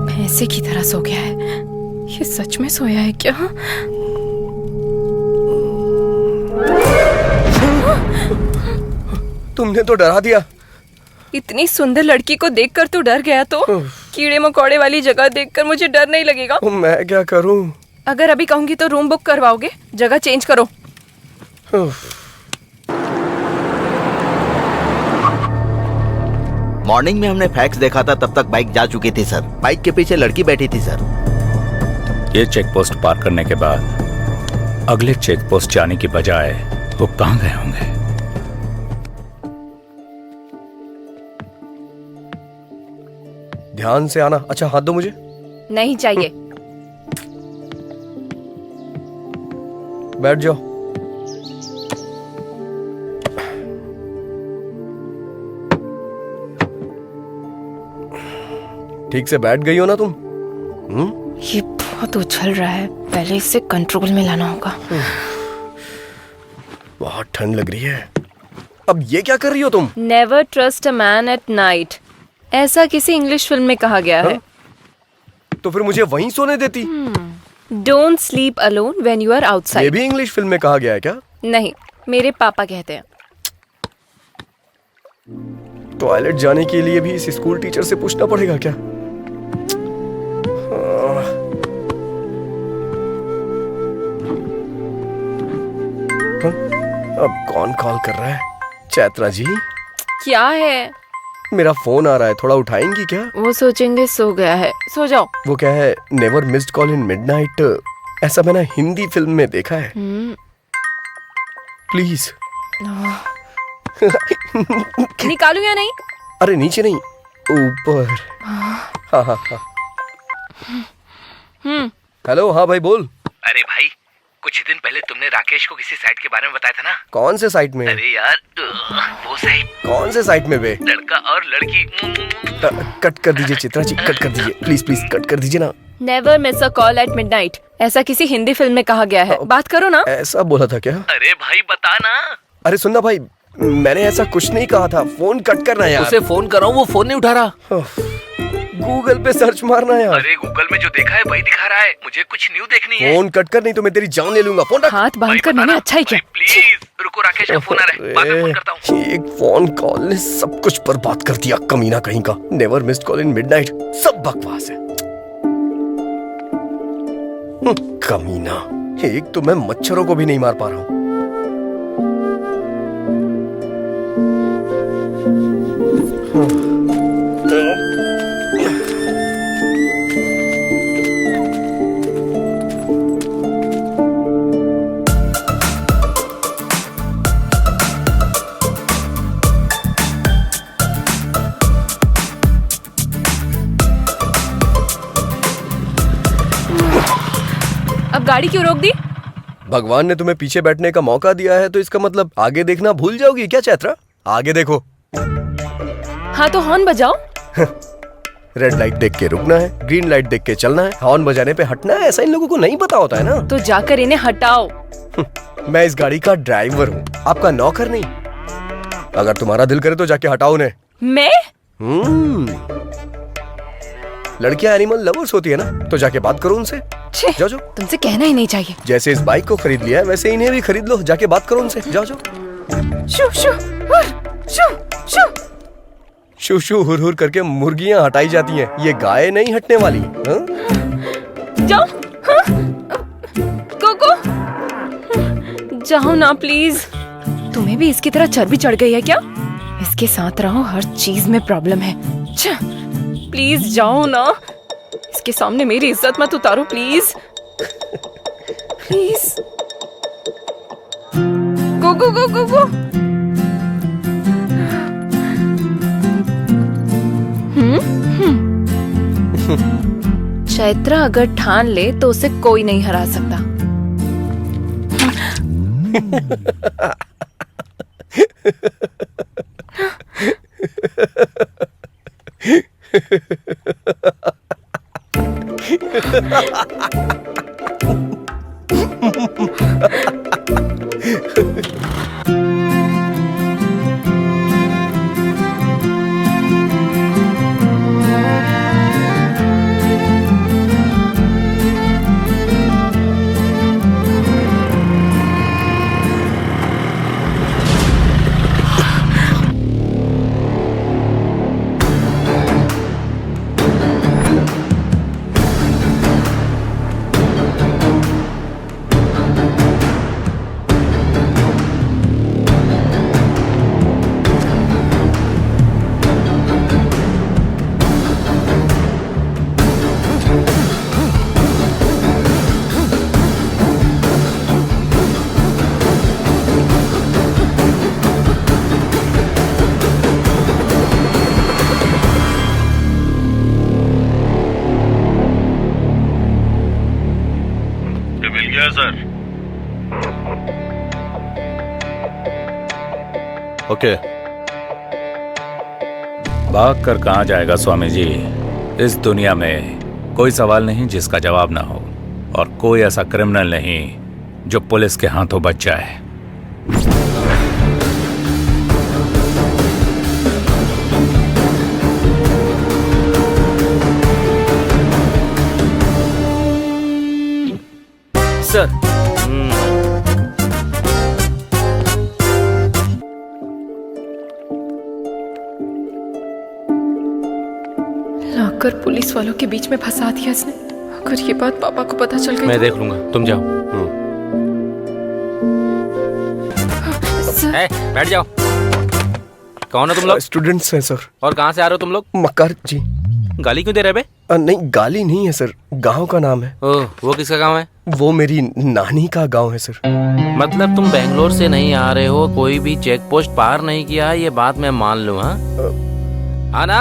भैंसे की तरह सो गया है। ये सच में सोया है क्या? तुमने तो डरा दिया। इतनी सुंदर लड़की को देखकर तू डर गया तो कीड़े मकोड़े वाली जगह देखकर मुझे डर नहीं लगेगा? मैं क्या करूं? अगर अभी कहूंगी तो रूम बुक करवाओगे? जगह चेंज करो। मॉर्निंग में हमने फैक्स देखा था, तब तक बाइक जा चुकी थी सर। बाइक के पीछे लड़की बैठी थी सर। ये चेक पोस्ट पार करने के बाद अगले चेक पोस्ट जाने की बजाय वो कहाँ गए होंगे? ध्यान से आना। अच्छा, हाथ दो मुझे। नहीं चाहिए। बैठ जाओ। ठीक से बैठ गई हो ना तुम? ये बहुत उछल रहा है, पहले इसे कंट्रोल में लाना होगा। बहुत ठंड लग रही है। अब ये क्या कर रही हो तुम? Never trust a man at night, ऐसा किसी इंग्लिश फिल्म में कहा गया है। तो फिर मुझे वहीं सोने देती। Don't sleep alone when you are outside. ये भी इंग्लिश फिल्म में कहा गया है क्या? नहीं, मेरे पापा कहते हैं। टॉयलेट जाने के लिए भी इस स्कूल टीचर से पूछना पड़ेगा क्या? अब कौन कॉल कर रहा है? चैत्रा जी? क्या है? मेरा फोन आ रहा है, थोड़ा उठाएंगी क्या? वो सोचेंगे सो गया है, सो जाओ। वो क्या है, never missed call in midnight, ऐसा मैंने हिंदी फिल्म में देखा है। प्लीज। निकालू या नहीं? अरे नीचे नहीं, ऊपर। हाँ हाँ हाँ। हेलो, हाँ भाई बोल। अरे भाई, कुछ दिन पहले तुमने राकेश को किसी साइट के बारे में बताया था ना? कौन से साइट में? अरे यार, वो साइट। कौन से साइट में बे? लड़का और लड़की। कट कर दीजिए चित्रा जी, कट कर दीजिए प्लीज प्लीज, कट कर दीजिए ना। Never miss a call at midnight, ऐसा किसी हिंदी फिल्म में कहा गया है। बात करो ना। ऐसा बोला था क्या? अरे भाई बता ना। अरे सुनना भाई, मैंने ऐसा कुछ नहीं कहा था। फोन कट करना यार। उसे फोन कर रहा हूँ, वो फोन नहीं उठा रहा। गूगल पे सर्च मारना यार। अरे गूगल में जो देखा है वही दिखा रहा है, मुझे कुछ न्यू देखनी है। फोन कट कर, नहीं तो मैं तेरी जान ले लूंगा। फोन रख। हाथ बांध कर मैंने अच्छा ही किया। प्लीज रुको, राकेश का फोन आ रहा है, बाद में फोन करता हूँ। एक फोन कॉल ने सब कुछ बर्बाद कर दिया, कमीना कहीं का। Never missed call in midnight, सब बकवास है। कमीना, एक तो मैं मच्छरों को भी नहीं मार पा रहा हूँ। अब गाड़ी क्यों रोक दी? भगवान ने तुम्हें पीछे बैठने का मौका दिया है तो इसका मतलब आगे देखना भूल जाओगी क्या चैत्रा? आगे देखो। हाँ तो हॉर्न बजाओ। रेड लाइट देख के रुकना है, ग्रीन लाइट देख के चलना है, हॉर्न बजाने पे हटना है। ऐसा इन लोगों को नहीं पता होता है ना। तो जाकर इन्हें हटाओ। मैं इस गाड़ी का ड्राइवर हूँ, आपका नौकर नहीं। अगर तुम्हारा दिल करे तो जाके हटाओ उन्हें। मैं? लड़कियां एनिमल लवर्स होती है ना, तो जाके बात करो उनसे। जाओ जाओ। तुमसे कहना ही नहीं चाहिए। जैसे इस बाइक को खरीद लिया है वैसे इन्हें भी खरीद लो, जाके बात करो उनसे। जाओ जाओ। शू शू हुर, शू शू। शू शू हुर हुर करके मुर्गियां हटाई जाती हैं, ये गाय नहीं हटने वाली। जाओ। कोको जाओ ना प्लीज। तुम्हें भी इसकी तरह चर्बी चढ़ गई है क्या? इसके साथ रहो, हर चीज में प्रॉब्लम है। प्लीज जाओ ना, इसके सामने मेरी इज्जत मत उतारो प्लीज। प्लीज गो गो गो गो गो। चैत्रा अगर ठान ले तो उसे कोई नहीं हरा सकता। Sir okay. भाग कर कहाँ जाएगा स्वामी जी? इस दुनिया में कोई सवाल नहीं जिसका जवाब ना हो, और कोई ऐसा क्रिमिनल नहीं जो पुलिस के हाथों बच जाए। सर लाकर पुलिस वालों के बीच में फंसा दिया इसने। अगर ये बात पापा को पता चल गई मैं तो... देख लूंगा, तुम जाओ। बैठ जाओ। कौन हो तुम लोग? स्टूडेंट्स हैं सर। और कहाँ से आ रहे हो तुम लोग? मक्कार जी। गाली क्यों दे रहे बे? नहीं गाली नहीं है सर, गांव का नाम है। ओह, वो किसका गांव है? वो मेरी नानी का गांव है सर। मतलब तुम बेंगलोर से नहीं आ रहे हो, कोई भी चेक पोस्ट पार नहीं किया, ये बात मैं मान लूं। हाँ ना?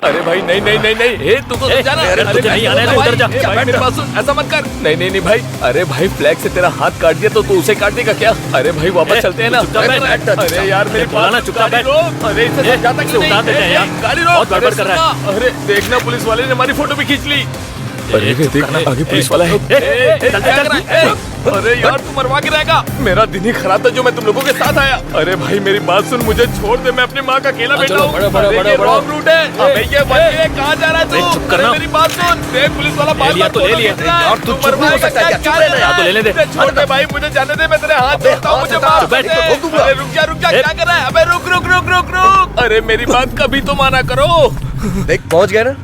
अरे भाई नहीं नहीं नहीं नहीं, ए तू तो जाना। अरे तुझे नहीं आना है तो उधर जा। भाई मेरी बात सुन, ऐसा मत कर। नहीं नहीं नहीं भाई, अरे भाई फ्लैग से तेरा हाथ काट दिया तो तू उसे काट देगा क्या? अरे भाई वापस चलते हैं ना। अरे यार मेरी बोला ना चुपचाप बैठ। अरे इसे समझाता क्यों नहीं? उतार देते हैं यार। गाड़ी रोक। बहुत गड़बड़ कर रहा है। अरे देखना पुलिस वाले ने हमारी फोटो भी खींच ली। अरे देखना आगे पुलिस वाला है। अरे यार तू मरवा के रहेगा। मेरा दिन ही खराब था जो मैं तुम लोगों के साथ आया। अरे भाई मेरी बात सुन, मुझे छोड़ दे, मैं अपनी माँ का अकेला बेटा हूँ। ये रॉन्ग रूट है। अबे ये कहाँ जा रहा है तू? चुप करना। मेरी बात सुन, देख पुलिस वाला बार लिया तो ले लिया। और तू चुप नहीं हो सकता क्या? चुप रहना यार। तो लेने दे। छोड़ दे भाई, मुझे जाने दे, मैं तेरे हाथ जोड़ता हूँ, मुझे माफ कर दे। अरे रुक जा क्या कर रहा है? अबे रुक रुक रुक रुक रुक। अरे मेरी बात कभी तो माना करो। देख पहुंच गया ना।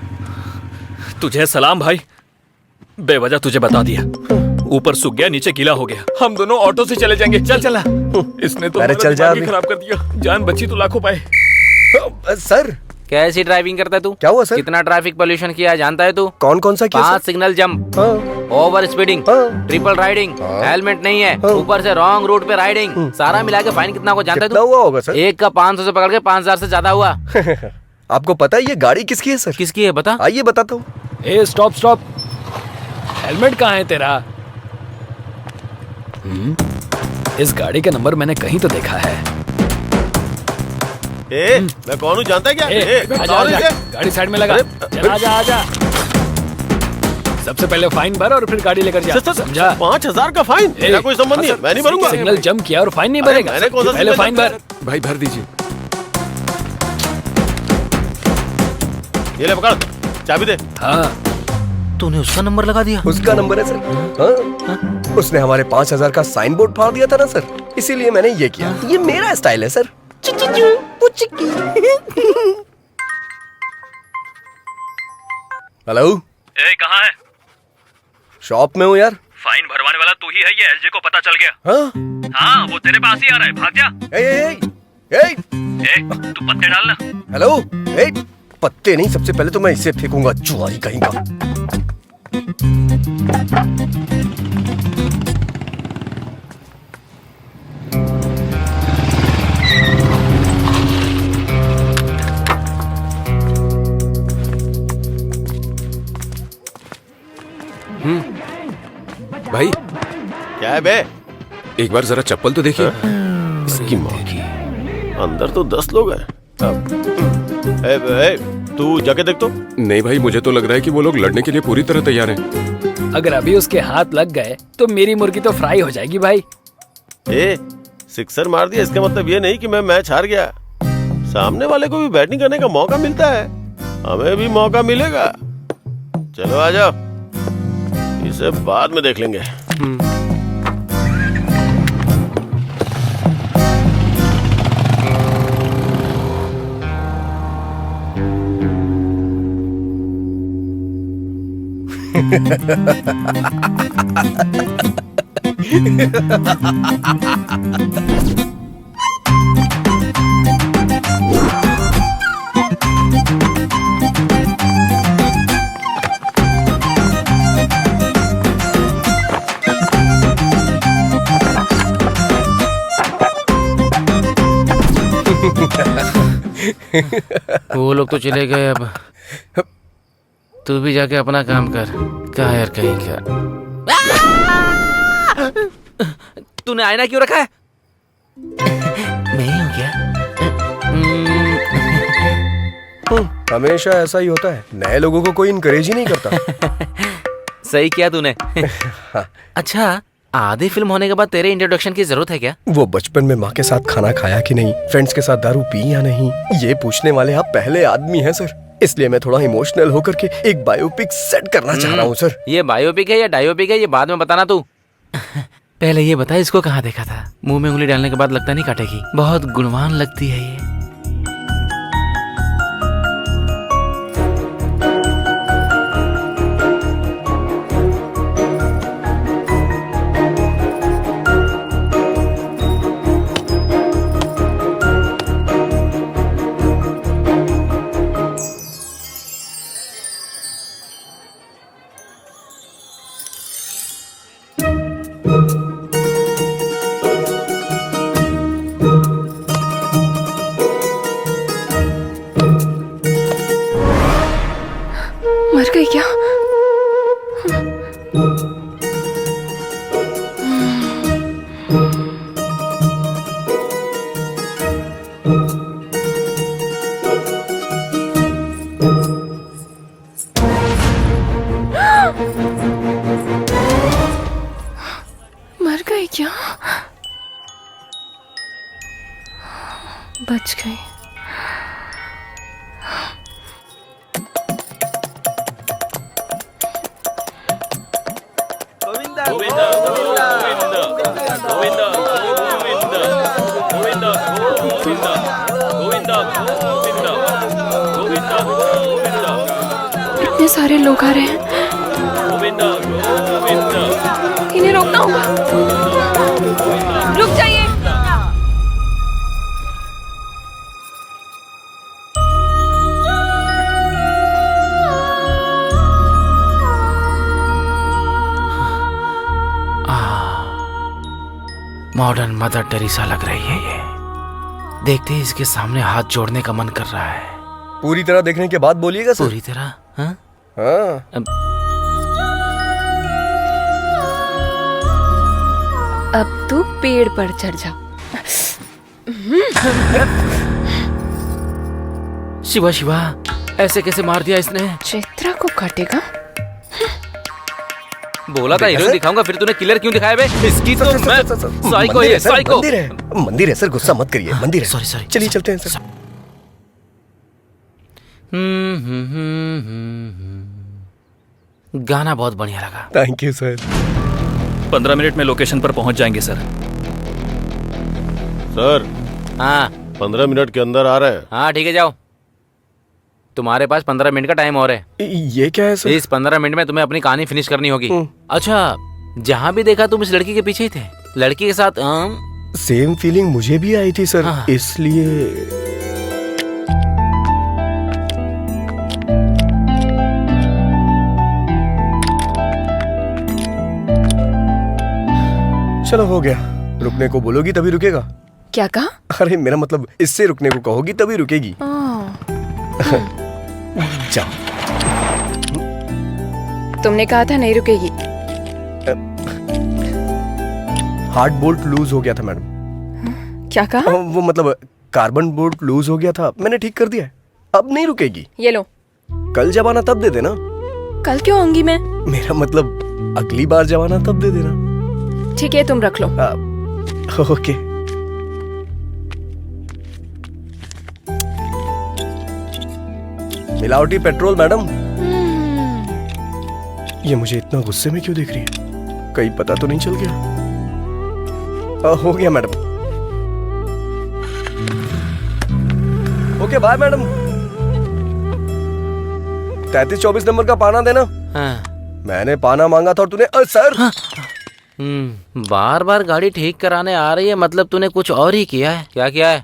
तुझे सलाम भाई, बेवजह तुझे बता दिया। ऊपर सूख गया, नीचे गीला हो गया। हम दोनों ऑटो से चले जाएंगे। चल चला। इसने तो अरे हमारा चल जा दिमाग ही अभी। खराब कर दिया। जान बची तो लाखों पाए। सर कैसी ड्राइविंग करता है तू? क्या हुआ सर? कितना ट्रैफिक पोल्यूशन किया है जानता है तू? कौन कौन सा किया 5 सर? सिग्नल जंप, हाँ। Over speeding, triple riding, helmet नहीं है, ऊपर से रॉन्ग रूट पे राइडिंग, सारा मिला के फाइन कितना को जानता है कितना तू? हुआ होगा सर? एक का 500 से पकड़ के 5000 से ज्यादा हुआ। आपको पता है ये गाड़ी किसकी है सर? किसकी है बता? आइए बताता हूँ। ए स्टॉप स्टॉप, हेलमेट कहाँ है तेरा? इस गाड़ी का नंबर मैंने कहीं तो देखा है। मैं कौन हूँ जानता है क्या? आजा, आजा, गाड़ी साइड में लगा। चल आजा आजा। सबसे पहले फाइन भर और फिर गाड़ी लेकर जा। समझा? 5000 का फाइन? मेरा कोई संबंध नहीं है, मैं नहीं भरूंगा। सिग्नल जंप किया और फाइन नहीं भरेगा? मैंने कौन सा पहले सिग्नल फाइन जंप भर। भाई भर दीजिए। ये ले पकड़, चाबी दे। हाँ तूने उसका नंबर लगा दिया? उसका नंबर है सर। हाँ? उसने हमारे 5000 का साइन बोर्ड फाड़ दिया था ना सर, इसीलिए मैंने ये किया। ये मेरा स्टाइल है सर। हेलो, ए कहाँ है? शॉप में हूँ यार। फाइन भरवाने वाला तू ही है, ये एलजे को पता चल गया। हाँ? हाँ वो तेरे पास ही आ रहा है, भाग जा। ए, तू पत्ते डालना। हेलो, ए, पत्ते नहीं, सबसे पहले तो मैं इसे फेंकूंगा, जुआरी कहीं का। भाई क्या है बे? एक बार जरा चप्पल तो देखिए। इसकी माँ की, अंदर तो 10 लोग हैं। तू जाके देख तो। नहीं भाई, मुझे तो लग रहा है कि वो लोग लड़ने के लिए पूरी तरह तैयार हैं। अगर अभी उसके हाथ लग गए तो मेरी मुर्गी तो फ्राई हो जाएगी भाई। सिक्सर मार दिया इसका मतलब ये नहीं कि मैं मैच हार गया। सामने वाले को भी बैटिंग करने का मौका मिलता है, हमें भी मौका मिलेगा। चलो आ जाओ, इसे बाद में देख लेंगे। वो लोग तो चले गए, अब तू भी जाके अपना काम कर। क्या यार कहीं क्या? तूने आईना क्यों रखा है? मैं ही हूँ क्या? हमेशा ऐसा ही होता है, नए लोगों को कोई इनकरेज ही नहीं करता। सही किया तूने। अच्छा, आधी फिल्म होने के बाद तेरे इंट्रोडक्शन की जरूरत है क्या? वो बचपन में माँ के साथ खाना खाया कि नहीं, फ्रेंड्स के साथ दारू पी या नहीं, ये पूछने वाले आप पहले आदमी हैं सर। इसलिए मैं थोड़ा इमोशनल होकर के एक बायोपिक सेट करना चाह रहा हूँ सर। ये बायोपिक है या डायोपिक है, ये बाद में बताना तू। पहले ये बता, इसको कहाँ देखा था? मुंह में उंगली डालने के बाद लगता नहीं काटेगी। बहुत गुणवान लगती है ये। मर गई क्या? मर गई क्या? बच गई। इतने सारे लोग आ रहे हैं, इन्हें रोकना होगा। रुक जाइए। मॉडर्न मदर टेरेसा लग रही है ये। देखते ही इसके सामने हाथ जोड़ने का मन कर रहा है। पूरी तरह देखने के बाद बोलिएगा सर। पूरी तरह? हाँ? हाँ। अब तू पेड़ पर चढ़ जा। शिवा शिवा, ऐसे कैसे मार दिया इसने? चित्रा को काटेगा। बोला था हीरोइन दिखाऊंगा, फिर तूने किलर क्यों दिखाया बे? इसकी तो मैं साइको है, साइको। मंदिर है सर, गुस्सा मत करिए। मंदिर है। Sorry sorry. चलिए चलते हैं सर। गाना बहुत बढ़िया लगा। Thank you sir. 15 मिनट में लोकेशन पर पहुंच जाएंगे सर। सर, हाँ 15 मिनट के अंदर आ रहे हैं। हाँ ठीक है, जाओ। तुम्हारे पास 15 मिनट का टाइम और है। ये क्या है सर? इस 15 मिनट में तुम्हें अपनी कहानी फिनिश करनी होगी। अच्छा, जहाँ भी देखा तुम इस लड़की के पीछे ही थे। लड़की के साथ सेम फीलिंग मुझे भी आई थी सर। हाँ। इसलिए चलो हो गया। रुकने को बोलोगी तभी रुकेगा। क्या कहा? अरे मेरा मतलब इससे रुकने को कहोगी तभी रुकेगी। जाओ। तुमने कहा था नहीं रुकेगी। हार्ड बोल्ट लूज हो गया था मैडम। क्या कहा? वो मतलब कार्बन बोल्ट लूज हो गया था, मैंने ठीक कर दिया है। अब नहीं रुकेगी। ये लो। कल जब आना तब दे देना। कल क्यों आऊंगी मैं? मेरा मतलब अगली बार जब आना तब दे देना। ठीक है, तुम रख लो। ओके। मिलावटी पेट्रोल मैडम। ये मुझे इतना गुस्से में क्यों देख रही है? कहीं पता तो नहीं चल गया? हो गया madam. Okay bye madam. 3324 number का पाना देना। हाँ। मैंने पाना मांगा था और तूने सर। हाँ। बार बार गाड़ी ठीक कराने आ रही है, मतलब तूने कुछ और ही किया है। क्या किया है?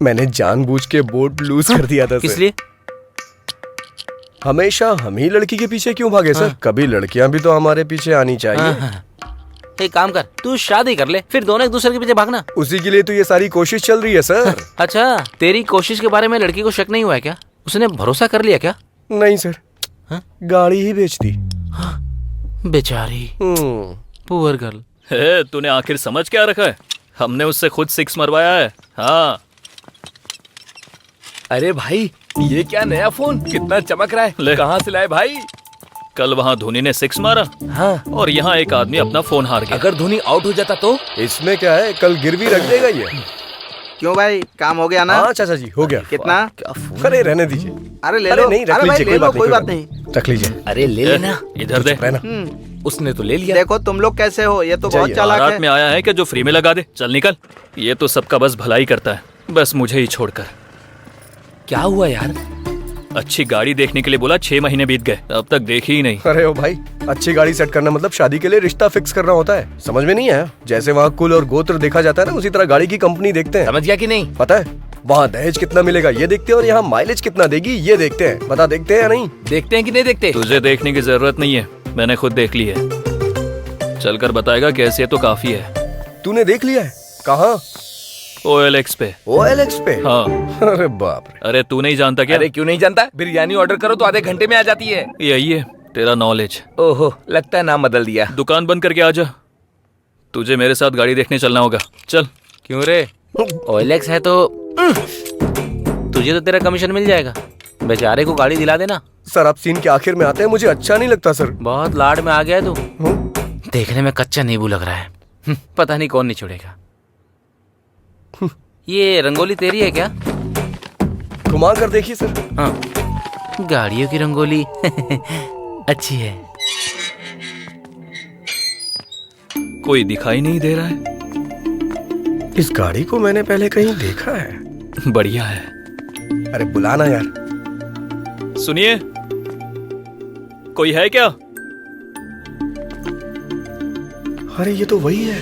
मैंने जानबूझ के बोर्ड लूज कर दिया था। किस लिए? हमेशा हम ही लड़की के पीछे क्यों भागे सर? कभी लड़कियां भी तो हमारे पीछे आनी चाहिए। एक काम कर, तू शादी कर ले, फिर दोनों एक दूसरे के पीछे भागना। उसी के लिए तो ये सारी कोशिश चल रही है सर। अच्छा, तेरी कोशिश के बारे में लड़की को शक नहीं हुआ है क्या? उसने भरोसा कर लिया क्या? नहीं सर। गाड़ी ही बेच दी। बेचारी पुअर गर्ल। तूने आखिर समझ क्या रखा है? हमने उससे खुद 6 मरवाया है। हाँ। अरे भाई, ये क्या नया फोन, कितना चमक रहा है। कहाँ से लाए भाई? कल वहाँ धोनी ने 6 मारा। हाँ। और यहाँ एक आदमी अपना फोन हार गया। अगर धोनी आउट हो जाता तो? इसमें क्या है, कल गिरवी रख देगा ये। क्यों भाई, काम हो गया ना? हाँ चाचा जी, हो गया। कितना? अरे रहने दीजिए। अरे ले लो। नहीं रख लीजिए, कोई बात नहीं। रख लीजिए। अरे ले लेना। इधर दे। उसने तो ले लिया। देखो तुम लोग कैसे हो, ये तो बहुत चालाक है। रात में आया है कि जो फ्री में लगा दे। चल निकल। ये तो सबका बस भलाई करता है, बस मुझे ही छोड़कर। क्या हुआ यार? अच्छी गाड़ी देखने के लिए बोला, 6 महीने बीत गए, अब तक देखी ही नहीं। अरे ओ भाई, अच्छी गाड़ी सेट करना मतलब शादी के लिए रिश्ता फिक्स करना होता है। समझ में नहीं आया? जैसे वहाँ कुल और गोत्र देखा जाता है ना, उसी तरह गाड़ी की कंपनी देखते हैं। समझ गया कि नहीं? पता है, वहाँ दहेज कितना मिलेगा ये देखते हैं और यहाँ माइलेज कितना देगी ये देखते हैं। बता देखते हैं या नहीं? देखते हैं कि नहीं देखते? तुझे देखने की जरूरत नहीं है, मैंने खुद देख ली है। चलकर बताएगा कैसे, तो काफी है। तूने देख लिया है? कहाँ? OLX पे। OLX पे? हाँ। अरे बाप रे। अरे तू नहीं जानता क्या? अरे क्यों नहीं जानता, बिरयानी ऑर्डर करो तो आधे घंटे में आ जाती है। यही है तेरा नॉलेज। ओहो, लगता है नाम बदल दिया। दुकान बंद करके आ जा, तुझे मेरे साथ गाड़ी देखने चलना होगा। चल। क्यों रे? OLX है तो तुझे तो तेरा कमीशन मिल जाएगा। बेचारे को गाड़ी दिला देना। सर आप सीन के आखिर में आते हैं, मुझे अच्छा नहीं लगता सर। बहुत लाड में आ गया तू। देखने में कच्चा नींबू लग रहा है। पता नहीं कौन नहीं छोड़ेगा। ये रंगोली तेरी है क्या? घुमा कर देखिए सर। हाँ, गाड़ियों की रंगोली अच्छी है। कोई दिखाई नहीं दे रहा है। इस गाड़ी को मैंने पहले कहीं देखा है। बढ़िया है। अरे बुलाना यार। सुनिए, कोई है क्या? अरे ये तो वही है।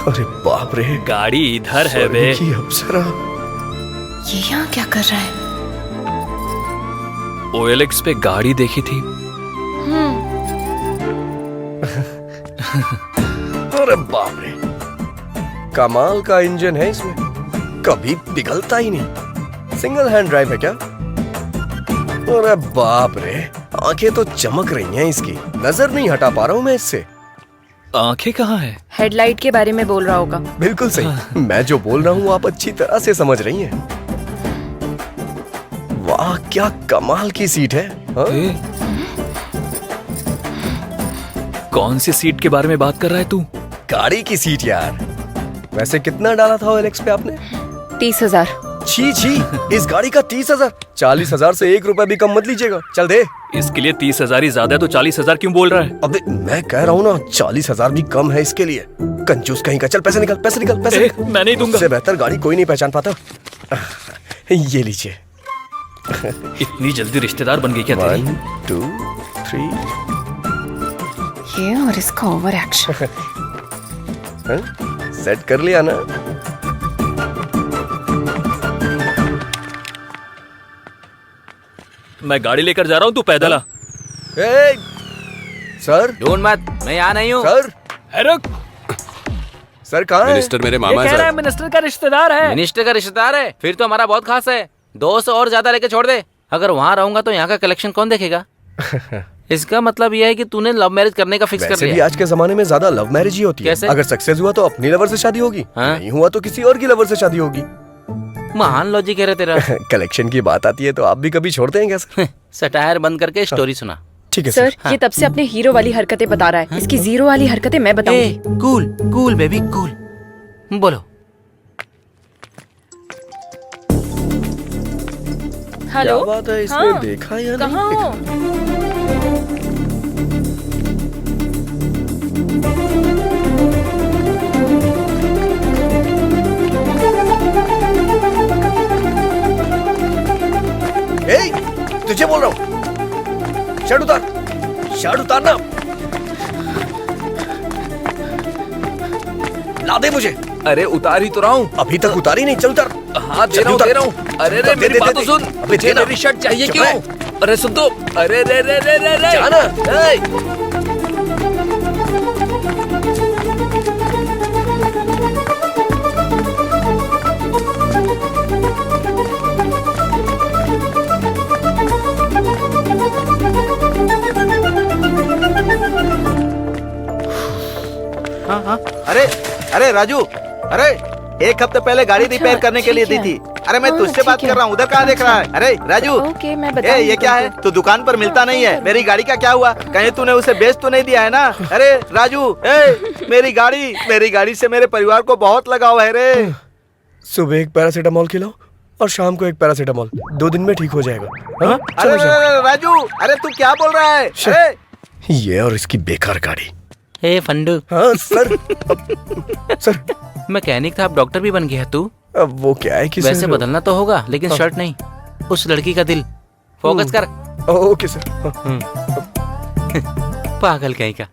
अरे बाप रे, गाड़ी इधर है बे। की अप्सरा। ये यहाँ क्या कर रहा है? OLX पे गाड़ी देखी थी। अरे बाप रे, कमाल का इंजन है इसमें, कभी पिघलता ही नहीं। सिंगल हैंड ड्राइव है क्या? अरे बाप रे, आंखें तो चमक रही हैं इसकी, नजर नहीं हटा पा रहा हूं मैं इससे। आंखें कहाँ है? हेडलाइट के बारे में बोल रहा होगा। बिल्कुल सही। मैं जो बोल रहा हूँ आप अच्छी तरह से समझ रही हैं। वाह क्या कमाल की सीट है। हाँ? कौन सी सीट के बारे में बात कर रहा है तू? गाड़ी की सीट यार। वैसे कितना डाला था OLX पे आपने? 30,000। छी छी, इस गाड़ी का 30,000? 40,000 से 1 रुपया भी कम मत लीजिएगा। चल दे। इसके लिए 30,000 ही ज्यादा है तो 40,000 क्यों बोल रहा है? अबे मैं कह रहा हूँ ना, 40,000 भी कम है इसके लिए। कंजूस कहीं का। चल पैसे निकल, पैसे निकल, पैसे निकल। मैं नहीं दूंगा। इससे बेहतर गाड़ी कोई नहीं पहचान पाता। ये लीजिए। इतनी जल्दी रिश्तेदार बन गई क्या तेरी? 1 2 3। ये और इसका ओवर एक्शन। सेट कर लिया ना? मैं गाड़ी लेकर जा रहा हूँ, तू पैदल आ। सर ढूंढ मत, मैं यहाँ नहीं हूँ। सर रुक। सर कहाँ है? मिनिस्टर मेरे मामा कह है रहा है सर। मिनिस्टर का रिश्तेदार है। मिनिस्टर का रिश्तेदार है? फिर तो हमारा बहुत खास है। 200 और ज्यादा लेके छोड़ दे। अगर वहाँ रहूंगा तो यहाँ का कलेक्शन कौन देखेगा? इसका मतलब यह है कि तूने लव मैरिज करने का फिक्स कर वैसे भी लिया। आज के जमाने में ज्यादा लव मैरिज ही होती है। कैसे? अगर सक्सेस हुआ तो अपनी लवर से शादी होगी, हाँ? नहीं हुआ तो किसी और की लवर से शादी होगी। महान लॉजिक है रे तेरा। कलेक्शन की बात आती है तो आप भी कभी छोड़ते हैं क्या सर? सटायर बंद करके स्टोरी सुना। ठीक है सर, सर। ये तब से अपने हीरो वाली हरकतें बता रहा है। इसकी जीरो वाली हरकतें मैं बताऊंगी। Cool cool baby cool. बोलो। हेलो, क्या बात है, इसने हाँ, देखा या कहाँ नहीं हो? तुझे बोल रहा हूँ, शर्ट उतार, शर्ट उतारना। ला दे मुझे। अरे उतार ही तो रहा हूँ। अभी तक उतारी नहीं, चल उतार। हाँ दे रहा हूँ, दे रहा हूँ। अरे रे मेरी बात तो सुन। मुझे मेरी शर्ट चाहिए क्यों? अरे सुन तो। अरे रे रे रे रे रे। जाना। हाँ हाँ। अरे राजू, अरे 1 हफ्ते पहले गाड़ी रिपेयर करने के लिए दी थी। अरे मैं तुझसे बात कर रहा हूँ, उधर कहाँ देख रहा है? अरे राजू। ओके, मैं बता। ये क्या है? तू दुकान पर मिलता नहीं है। मेरी गाड़ी का क्या हुआ? कहीं तूने उसे बेच तो नहीं दिया है ना? अरे राजू, मेरी गाड़ी से मेरे परिवार को बहुत लगाव है रे। सुबह एक पैरासीटामोल खिलाओ और शाम को एक पैरासीटामोल, 2 दिन में ठीक हो जाएगा। हाँ? अरे राजू, अरे तू क्या बोल रहा है? ये और इसकी बेकार गाड़ी। हे फंडू। हाँ सर। सर मैकेनिक था, अब डॉक्टर भी बन गया है तू। अब वो क्या है कि वैसे सर, बदलना तो होगा, लेकिन हाँ। शर्ट नहीं, उस लड़की का दिल। फोकस कर। Okay sir. पागल कहीं का।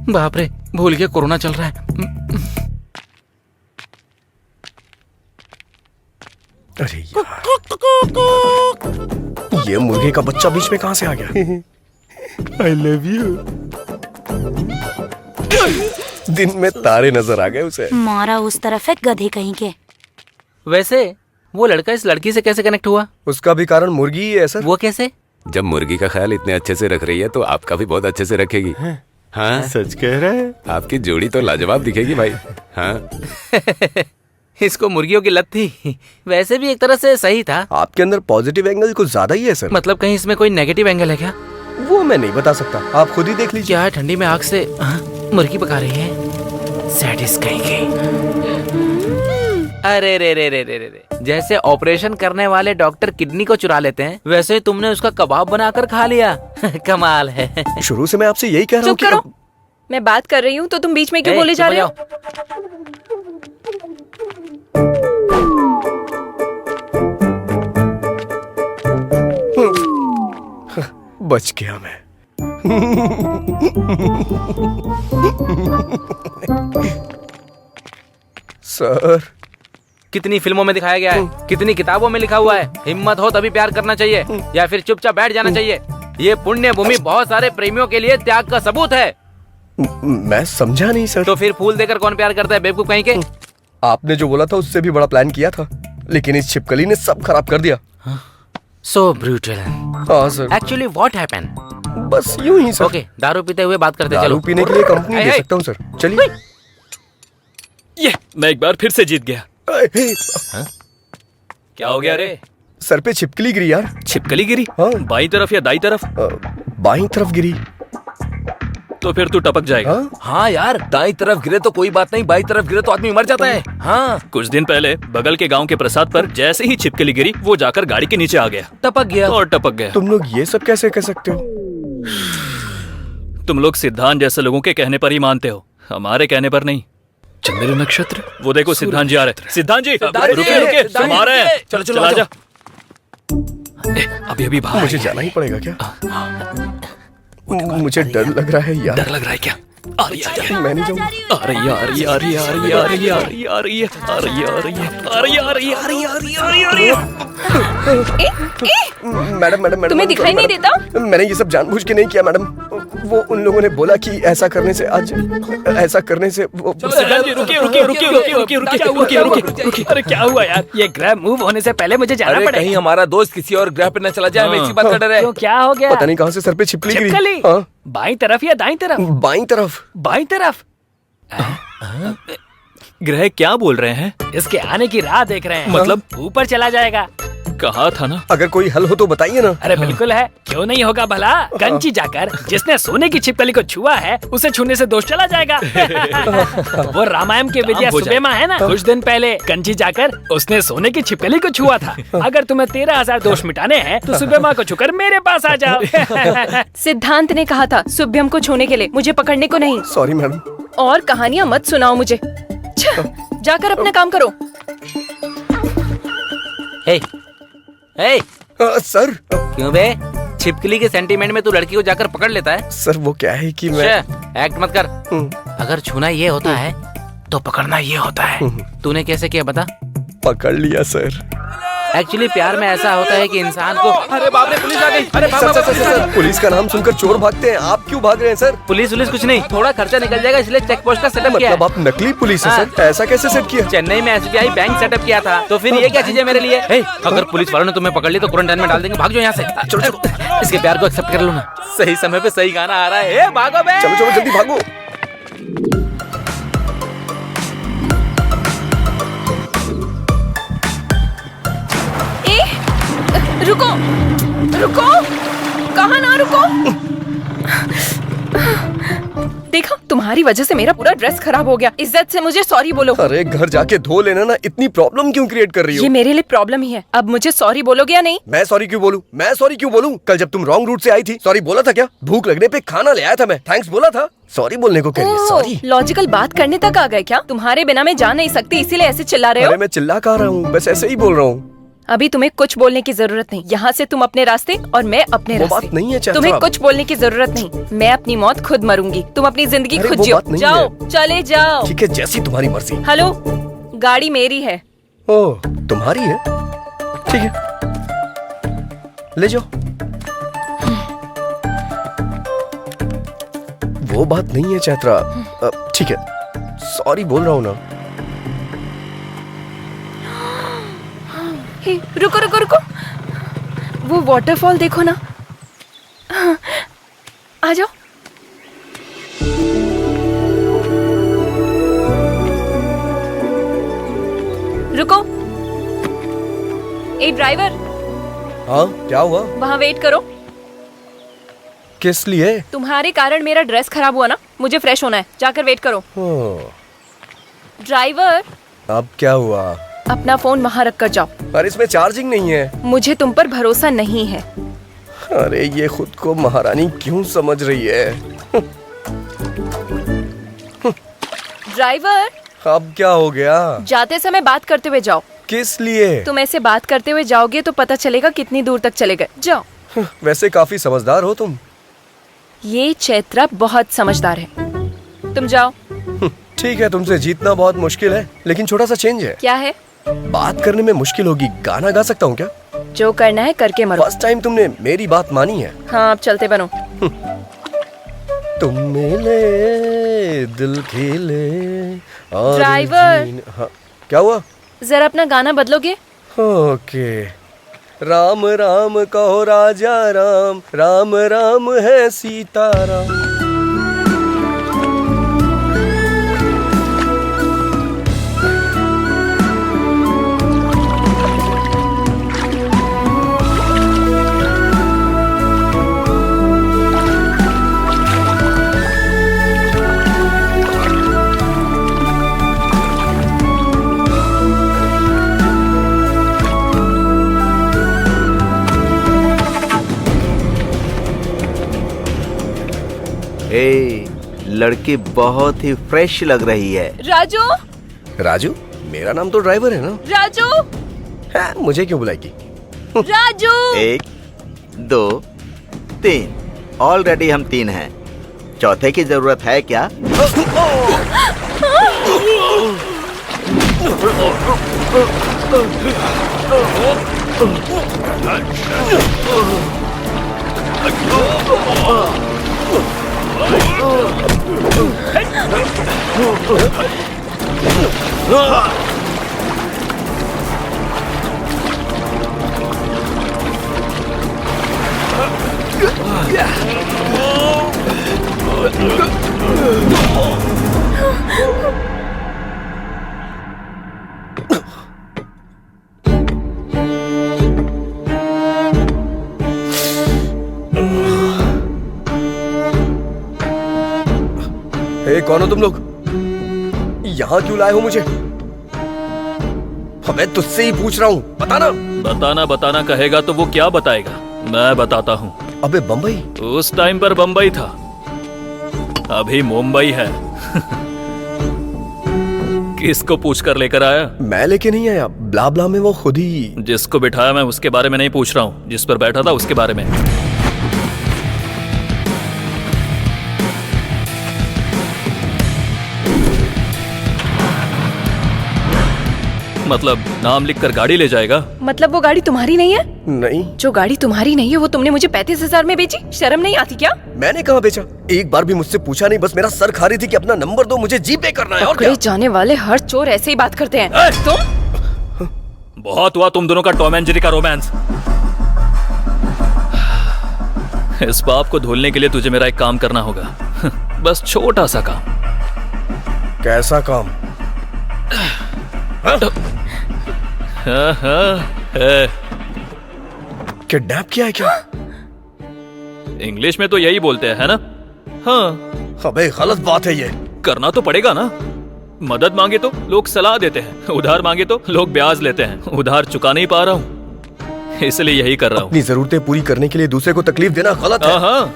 बाप रे, भूल गया कोरोना चल रहा है। अरे यार, ये मुर्गे का बच्चा बीच में कहाँ से आ गया? I love you. दिन में तारे नजर आ गए उसे। मारा उस तरफ है गधे कहीं के। वैसे वो लड़का इस लड़की से कैसे कनेक्ट हुआ? उसका भी कारण मुर्गी ही है सर। वो कैसे? जब मुर्गी का ख्याल इतने अच्छे से रख रही है तो आपका भी बहुत अच्छे से रखेगी। हाँ सच कह रहे हैं। आपकी जोड़ी तो लाजवाब दिखेगी भाई। हाँ इसको मुर्गियों की लत थी। वैसे भी एक तरह से सही था। आपके अंदर पॉजिटिव एंगल कुछ ज्यादा ही है सर। मतलब कहीं इसमें कोई नेगेटिव एंगल है क्या? वो मैं नहीं बता सकता, आप खुद ही देख लीजिए। क्या ठंडी में आग से मुर्गी पका रही है? सैडिस कहेंगे। अरे रे रे रे रे रे, जैसे ऑपरेशन करने वाले डॉक्टर किडनी को चुरा लेते हैं, वैसे तुमने उसका कबाब बनाकर खा लिया। कमाल है। शुरू से मैं आपसे यही कह रहा हूँ चुप करो। मैं बात कर रही हूँ तो तुम बीच में क्यों बोले जा रहे हो? बच गया मैं। सर कितनी फिल्मों में दिखाया गया है, कितनी किताबों में लिखा हुआ है, हिम्मत हो तभी प्यार करना चाहिए या फिर चुपचाप बैठ जाना चाहिए। ये पुण्य भूमि बहुत सारे प्रेमियों के लिए त्याग का सबूत है। मैं समझा नहीं सर। तो फिर फूल देकर कौन प्यार करता है बेवकूफ कहीं के? आपने जो बोला था उससे भी बड़ा प्लान किया था, लेकिन इस छिपकली ने सब खराब कर दिया। सो ब्रूटल। हाँ सर। Actually what happened? बस यूं ही सर। ओके, दारू पीते हुए बात करते चलो। दारू पीने के लिए कंपनी दे सकता हूँ सर। चलिए। ये मैं एक बार फिर से जीत गया। क्या हो गया रे? सर पे छिपकली गिरी यार। छिपकली गिरी? हाँ। बाई तरफ या दाई तरफ? बाई तरफ गिरी। तो फिर तू टपक जाएगा। हाँ यार, दाई तरफ गिरे तो कोई बात नहीं, बाई तरफ गिरे तो आदमी मर जाता है। हाँ। कुछ दिन पहले बगल के गांव के प्रसाद पर जैसे ही छिपकली गिरी, वो जाकर गाड़ी के नीचे आ गया, टपक गया और टपक गया। तुम लोग ये सब कैसे कह सकते हो? तुम लोग सिद्धांत जैसे लोगों के कहने पर ही मानते हो, हमारे कहने पर नहीं। चंद्र नक्षत्र। वो देखो सिद्धांत जी आ रहे। सिद्धांत जी रुके रुके, तुम आ रहे हैं। चलो चलो आजा। अभी अभी बाहर मुझे जाना ही पड़ेगा क्या? मुझे डर लग रहा है यार। डर लग रहा है क्या? आ रही है। मैं नहीं जाऊंगा। आ रही है, आ रही है, आ रही है, आ रही है, आ रही है, आ रही है, आ रही है, आ रही है, आ रही है, आ रही है, आ रही है, आ रही है, आ रही है, आ रही है, आ रही है। मैडम मैडम मैडम, तुम्हें दिखाई नहीं देता? मैंने ये सब जानबूझ के नहीं किया मैडम। वो उन लोगों ने बोला कि ऐसा करने से आज ऐसा करने से वो। सिद्धांत जी रुकिए रुकिए रुकिए रुकिए रुकिए रुकिए रुकिए रुकिए रुकिए। अरे क्या हुआ यार? ये ग्रैब मूव होने से पहले मुझे जाना पड़ेगा। कहीं हमारा दोस्त किसी और ग्रह पे न चला जाए, हमें इसी बात का डर है। तो क्या हो गया? पता नहीं कहाँ से सर पे छिपकली गिरी। छिपकली? हाँ। बाईं तरफ या दाईं तरफ? बाईं तरफ। बाईं तरफ। ग्रह क्या बोल रहे हैं? इसके आने की राह देख रहे हैं। मतलब? ऊपर चला जाएगा। कहा था ना। अगर कोई हल हो तो बताइए ना। अरे बिल्कुल है, क्यों नहीं होगा भला। कंची जाकर जिसने सोने की छिपकली को छुआ है, उसे छूने से दोष चला जाएगा। वो रामायण के विद्या सुबेमा है ना, कुछ दिन पहले कंची जाकर उसने सोने की छिपकली को छुआ था। अगर तुम्हें 13,000 दोष मिटाने हैं तो सुबेमा को छूकर मेरे पास आ जाओ। सिद्धांत ने कहा था शुभ्यम को छूने के लिए, मुझे पकड़ने को नहीं। Sorry madam. और कहानियाँ मत सुनाओ मुझे। जाकर अपना काम करो। सर। क्यों बे? छिपकली के सेंटीमेंट में तू लड़की को जाकर पकड़ लेता है? सर वो क्या है कि मैं एक्ट मत कर। अगर छूना ये होता है तो पकड़ना ये होता है। तूने कैसे किया बता? पकड़ लिया सर। एक्चुअली प्यार में ऐसा होता है कि इंसान को। अरे बाप रे, पुलिस आ गई। अरे सर, पुलिस का नाम सुनकर चोर भागते हैं, आप क्यों भाग रहे हैं सर? पुलिस कुछ नहीं, थोड़ा खर्चा निकल जाएगा इसलिए चेक पोस्ट का सेटअप किया। मतलब आप नकली पुलिस है सर? ऐसा कैसे सेट किया? चेन्नई में SBI बैंक सेटअप किया था, तो फिर ये क्या चीज है मेरे लिए? अगर पुलिस वालों ने तुम्हें पकड़ लिया तो क्वारंटाइन में डाल देंगे। भाग जाओ यहाँ से। चलो चलो, इसके प्यार को एक्सेप्ट कर लो ना। सही समय पे सही गाना आ रहा है। भागो बे। चलो चलो जल्दी भागो। रुको रुको, कहाँ ना रुको। देखो तुम्हारी वजह से मेरा पूरा ड्रेस खराब हो गया। इज्जत से मुझे सॉरी बोलो। अरे घर जाके धो लेना ना, इतनी प्रॉब्लम क्यों क्रिएट कर रही हो? ये मेरे लिए प्रॉब्लम ही है। अब मुझे सॉरी बोलोगे या नहीं? मैं सॉरी क्यों बोलूं? मैं सॉरी क्यों बोलूं? कल जब तुम रॉन्ग रूट से आई थी सॉरी बोला था क्या? भूख लगने पे खाना ले आया था मैं, थैंक्स बोला था। सॉरी बोलने को कह रही है? सॉरी लॉजिकल बात करने तक आ गए क्या? तुम्हारे बिना मैं जा नहीं सकती इसीलिए ऐसे चिल्ला रहे हो? अरे मैं चिल्ला कह रहा हूँ, बस ऐसे ही बोल रहा हूँ। अभी तुम्हें कुछ बोलने की जरूरत नहीं। यहाँ से तुम अपने रास्ते और मैं अपने वो रास्ते। बात नहीं है चाचा। तुम्हें कुछ बोलने की जरूरत नहीं। मैं अपनी मौत खुद मरूंगी, तुम अपनी जिंदगी अरे खुद वो जियो। बात नहीं जाओ है। चले जाओ। ठीक है, जैसी तुम्हारी मर्जी। हेलो, गाड़ी मेरी है। ओह तुम्हारी है? ठीक है ले जाओ। वो बात नहीं है चैत्रा। ठीक है सॉरी बोल रहा हूँ ना। हे, रुको रुको रुको, वो वाटरफॉल देखो ना। आ जाओ। रुको। ए ड्राइवर, हाँ क्या हुआ? वहाँ वेट करो। किस लिए? तुम्हारे कारण मेरा ड्रेस खराब हुआ ना, मुझे फ्रेश होना है, जाकर वेट करो। ड्राइवर, अब क्या हुआ? अपना फोन वहाँ रख कर जाओ। पर इसमें चार्जिंग नहीं है। मुझे तुम पर भरोसा नहीं है। अरे ये खुद को महारानी क्यों समझ रही है? ड्राइवर, अब क्या हो गया? जाते समय बात करते हुए जाओ। किस लिए? तुम ऐसे बात करते हुए जाओगे तो पता चलेगा कितनी दूर तक चले गए। जाओ। वैसे काफी समझदार हो तुम। ये चैत्रा बहुत समझदार है। तुम जाओ। ठीक है, तुमसे जीतना बहुत मुश्किल है, लेकिन छोटा सा चेंज है। क्या है? बात करने में मुश्किल होगी, गाना गा सकता हूँ क्या? जो करना है करके मरो। फर्स्ट टाइम तुमने मेरी बात मानी है। हाँ, अब चलते बनो। तुम मिले दिल खिले और ड्राइवर। हाँ, क्या हुआ? जरा अपना गाना बदलोगे? ओके। राम राम कहो राजा राम, राम राम है सीताराम। ए, लड़की बहुत ही फ्रेश लग रही है। राजू। राजू? मेरा नाम तो ड्राइवर है ना। राजू। है, मुझे क्यों बुलाएगी? राजू। 1 2 3, ऑलरेडी हम 3 हैं। चौथे की जरूरत है क्या? कौन हो तुम लोग? यहाँ क्यों लाए हो मुझे? मैं तुझसे ही पूछ रहा हूँ, बताना। बताना कहेगा तो वो क्या बताएगा? मैं बताता हूँ। अबे बम्बई? उस टाइम पर बम्बई था, अभी मुंबई है। किसको पूछ कर लेकर आया? मैं लेके नहीं आया, ब्ला ब्ला में वो खुद ही। जिसको बिठाया मैं उसके बारे में नहीं पूछ रहा हूँ, जिस पर बैठा था उसके बारे में। मतलब नाम लिखकर गाड़ी ले जाएगा? मतलब वो गाड़ी तुम्हारी नहीं है? नहीं। जो गाड़ी तुम्हारी नहीं है वो तुमने मुझे 35,000 में बेची? शर्म नहीं आती क्या? मैंने कहाँ बेचा? एक बार भी मुझसे पूछा नहीं, बस मेरा सर खा रही थी कि अपना नंबर दो, मुझे जीपे करना है। और क्या? जाने वाले हर चोर ऐसे ही बात करते हैं। तुम? बहुत हुआ तुम दोनों का टॉम एंड जेरी का रोमांस। इस पाप को धुलने के लिए तुझे मेरा एक काम करना होगा। बस छोटा सा काम। कैसा काम? किडनैप किया है क्या? इंग्लिश में तो यही बोलते हैं, है ना? हाँ। अबे गलत बात है ये। करना तो पड़ेगा ना। मदद मांगे तो लोग सलाह देते हैं, उधार मांगे तो लोग ब्याज लेते हैं। उधार चुका नहीं पा रहा हूँ, इसलिए यही कर रहा हूँ। अपनी जरूरतें पूरी करने के लिए दूसरे को तकलीफ देना गलत है। हाँ,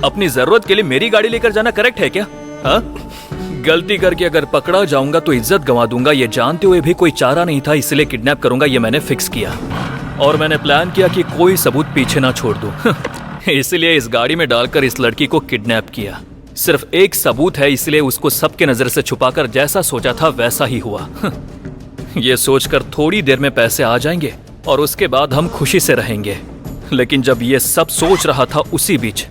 अपनी जरूरत के लिए मेरी गाड़ी लेकर जाना करेक्ट है क्या? हाँ? गलती करके अगर पकड़ा जाऊंगा तो इज्जत गंवा दूंगा, ये जानते हुए भी कोई चारा नहीं था, इसलिए किडनैप करूंगा ये मैंने फिक्स किया। और मैंने प्लान किया कि कोई सबूत पीछे ना छोड़ दूं। इसलिए इस गाड़ी में डालकर इस लड़की को किडनैप किया। सिर्फ एक सबूत है, इसलिए उसको सबके नजर से छुपाकर जैसा सोचा था वैसा ही हुआ। ये सोचकर थोड़ी देर में पैसे आ जाएंगे और उसके बाद हम खुशी से रहेंगे। लेकिन जब ये सब सोच रहा था उसी बीच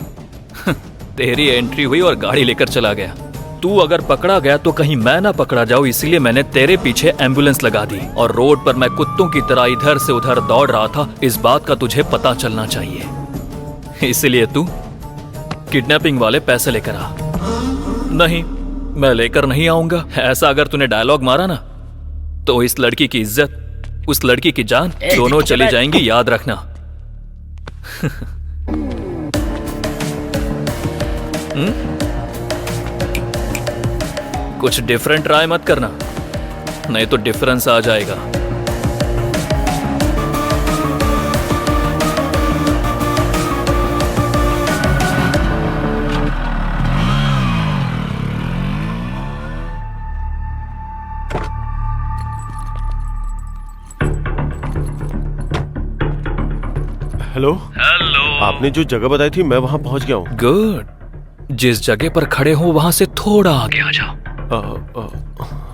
तेरी एंट्री हुई और गाड़ी लेकर चला गया। तू अगर पकड़ा गया तो कहीं मैं ना पकड़ा जाऊं, इसीलिए मैंने तेरे पीछे एम्बुलेंस लगा दी और रोड पर मैं कुत्तों की तरह इधर से उधर दौड़ रहा था। इस बात का तुझे पता चलना चाहिए, इसलिए तू किडनैपिंग वाले पैसे लेकर आ। नहीं, मैं लेकर नहीं आऊंगा। ऐसा अगर तूने डायलॉग मारा ना तो इस लड़की की इज्जत, उस लड़की की जान दोनों चली जाएंगी, याद रखना। कुछ डिफरेंट ट्राई मत करना, नहीं तो डिफरेंस आ जाएगा। हेलो हेलो, आपने जो जगह बताई थी मैं वहां पहुंच गया हूँ। गुड। जिस जगह पर खड़े हो वहां से थोड़ा आगे आ जाओ।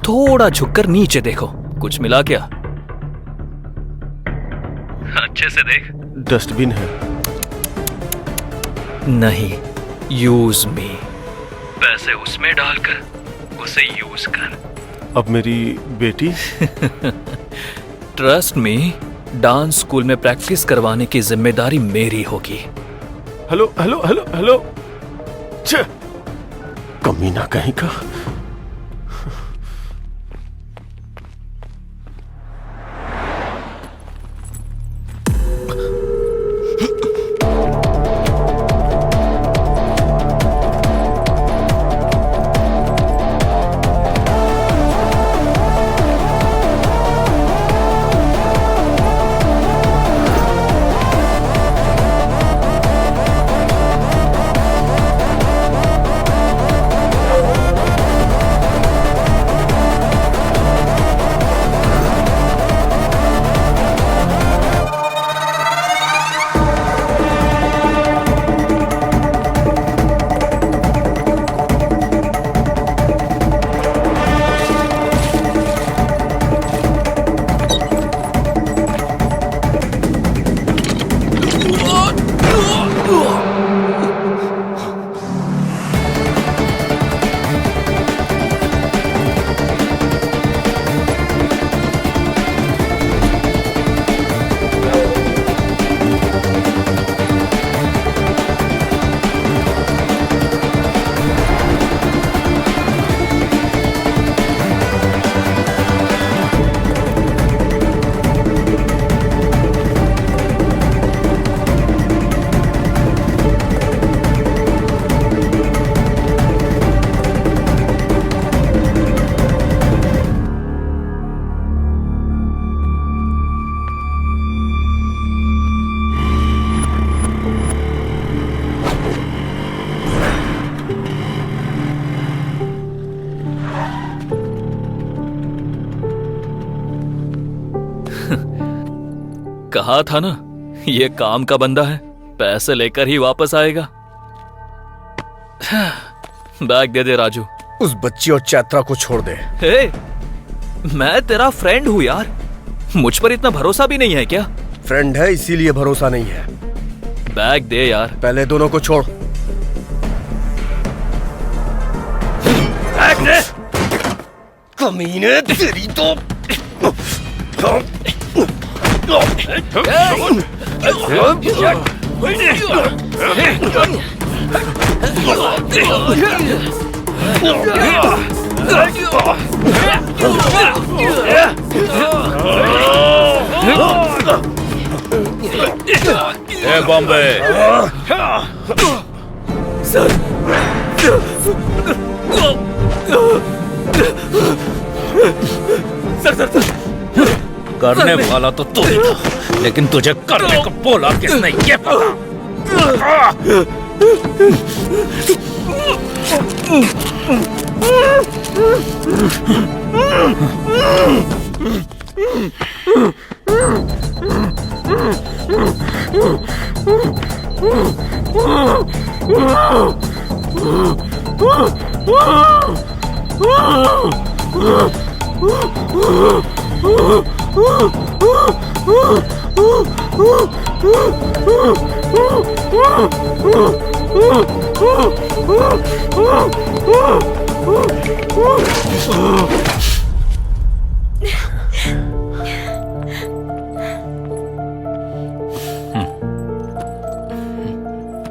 थोड़ा झुककर नीचे देखो, कुछ मिला क्या? अच्छे से देख। डस्टबिन है। नहीं, यूज मी। पैसे उसमें डालकर उसे यूज कर। अब मेरी बेटी? ट्रस्ट मी, डांस स्कूल में प्रैक्टिस करवाने की जिम्मेदारी मेरी होगी। हेलो हेलो हेलो हेलो, कमीना कहीं का। कहा था ना, ये काम का बंदा है, पैसे लेकर ही वापस आएगा। बैग दे दे राजू। उस बच्ची और चैत्रा को छोड़ दे। हे, मैं तेरा फ्रेंड हूँ यार, मुझ पर इतना भरोसा भी नहीं है क्या? फ्रेंड है इसीलिए भरोसा नहीं है। बैग दे यार। पहले दोनों को छोड़। बैग दे। कमीने तेरी तो। बॉम्बे सर, करने वाला तो तू ही था, लेकिन तुझे करने को बोला किसने ये पता।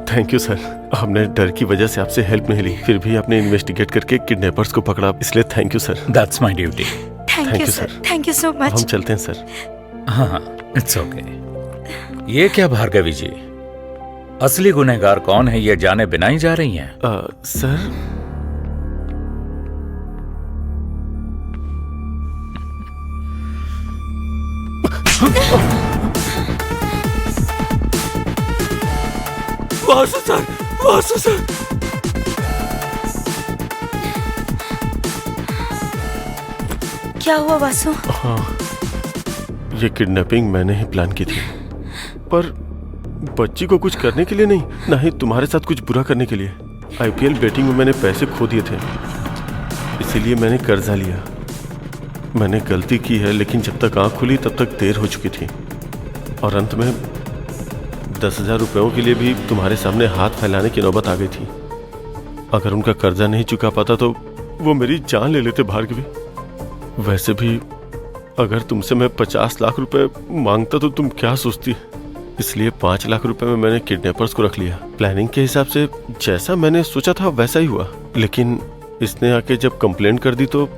Thank you sir. हमने डर की वजह से आपसे हेल्प नहीं ली, फिर भी आपने इन्वेस्टिगेट करके किडनैपर्स को पकड़ा, इसलिए thank you sir. That's my duty. Thank you sir, thank you so much. हम चलते हैं सर। हाँ, इट्स ओके। ये क्या भार्गवी जी, असली गुनहगार कौन है ये जाने बिना ही जा रही हैं? Sir Vasu sir, Vasu sir. क्या हुआ वासु? हाँ, ये किडनैपिंग मैंने ही प्लान की थी, पर बच्ची को कुछ करने के लिए नहीं, ना ही तुम्हारे साथ कुछ बुरा करने के लिए। IPL बेटिंग में मैंने पैसे खो दिए थे, इसीलिए मैंने कर्जा लिया। मैंने गलती की है, लेकिन जब तक आंख खुली तब तक देर हो चुकी थी, और अंत में 10,000 रुपयों के लिए भी तुम्हारे सामने हाथ फैलाने की नौबत आ गई थी। अगर उनका कर्जा नहीं चुका पाता तो वो मेरी जान ले लेते भार्गवी। वैसे भी अगर तुमसे मैं 50 लाख रुपए मांगता तो तुम क्या सोचती, इसलिए 5 लाख रुपए में मैंने किडनैपर्स को रख लिया। प्लानिंग के हिसाब से जैसा मैंने सोचा था वैसा ही हुआ, लेकिन इसने आके जब कंप्लेंट कर दी तो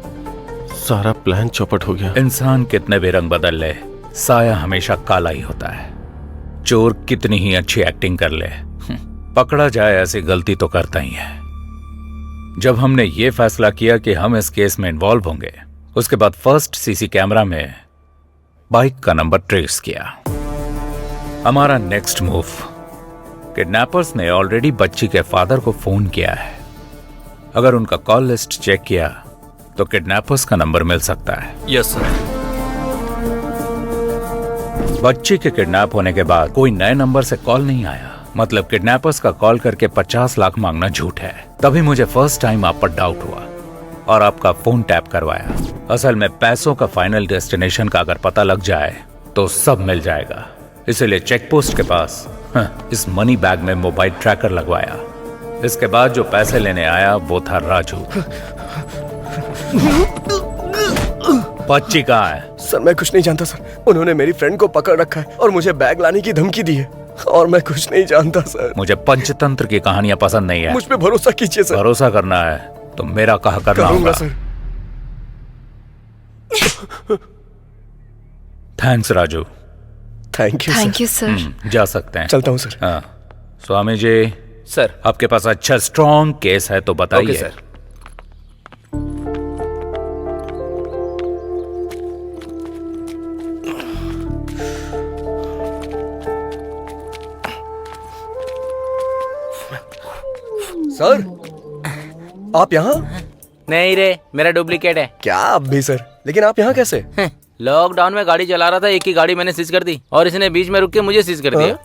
सारा प्लान चौपट हो गया। इंसान कितने भी रंग बदल ले, साया हमेशा काला ही होता है। चोर कितनी ही अच्छी एक्टिंग कर ले, पकड़ा जाए ऐसी गलती तो करता ही है। जब हमने ये फैसला किया कि हम इस केस में इन्वॉल्व होंगे, उसके बाद फर्स्ट सीसी कैमरा में बाइक का नंबर ट्रेस किया। हमारा नेक्स्ट मूव, किडनैपर्स ने ऑलरेडी बच्ची के फादर को फोन किया है। अगर उनका कॉल लिस्ट चेक किया तो किडनैपर्स का नंबर मिल सकता है। Yes sir. बच्ची के किडनैप होने के बाद कोई नए नंबर से कॉल नहीं आया, मतलब किडनैपर्स का कॉल करके 50 लाख मांगना झूठ है। तभी मुझे फर्स्ट टाइम आप पर डाउट हुआ और आपका फोन टैप करवाया। असल में पैसों का फाइनल डेस्टिनेशन का अगर पता लग जाए तो सब मिल जाएगा, इसलिए चेक पोस्ट के पास इस मनी बैग में मोबाइल ट्रैकर लगवाया। इसके बाद जो पैसे लेने आया वो था राजू। बच्ची कहाँ है? सर मैं कुछ नहीं जानता सर, उन्होंने मेरी फ्रेंड को पकड़ रखा है और मुझे बैग लाने की धमकी दी है, और मैं कुछ नहीं जानता सर। मुझे पंचतंत्र की कहानियां पसंद नहीं है। मुझ पे भरोसा कीजिए सर। भरोसा करना है तो मेरा कहा करना होगा sir. Thanks Raju. Thank you. Thank you sir. जा सकते हैं। चलता हूँ सर। हाँ स्वामी जी। सर आपके पास अच्छा स्ट्रॉन्ग केस है तो बताइए। Okay sir. सर आप यहाँ? नहीं रे, मेरा डुप्लीकेट है। क्या आप भी सर? लेकिन आप यहाँ कैसे? लॉकडाउन में गाड़ी चला रहा था, एक ही गाड़ी मैंने सीज कर दी और इसने बीच में रुक के मुझे सीज कर दिया।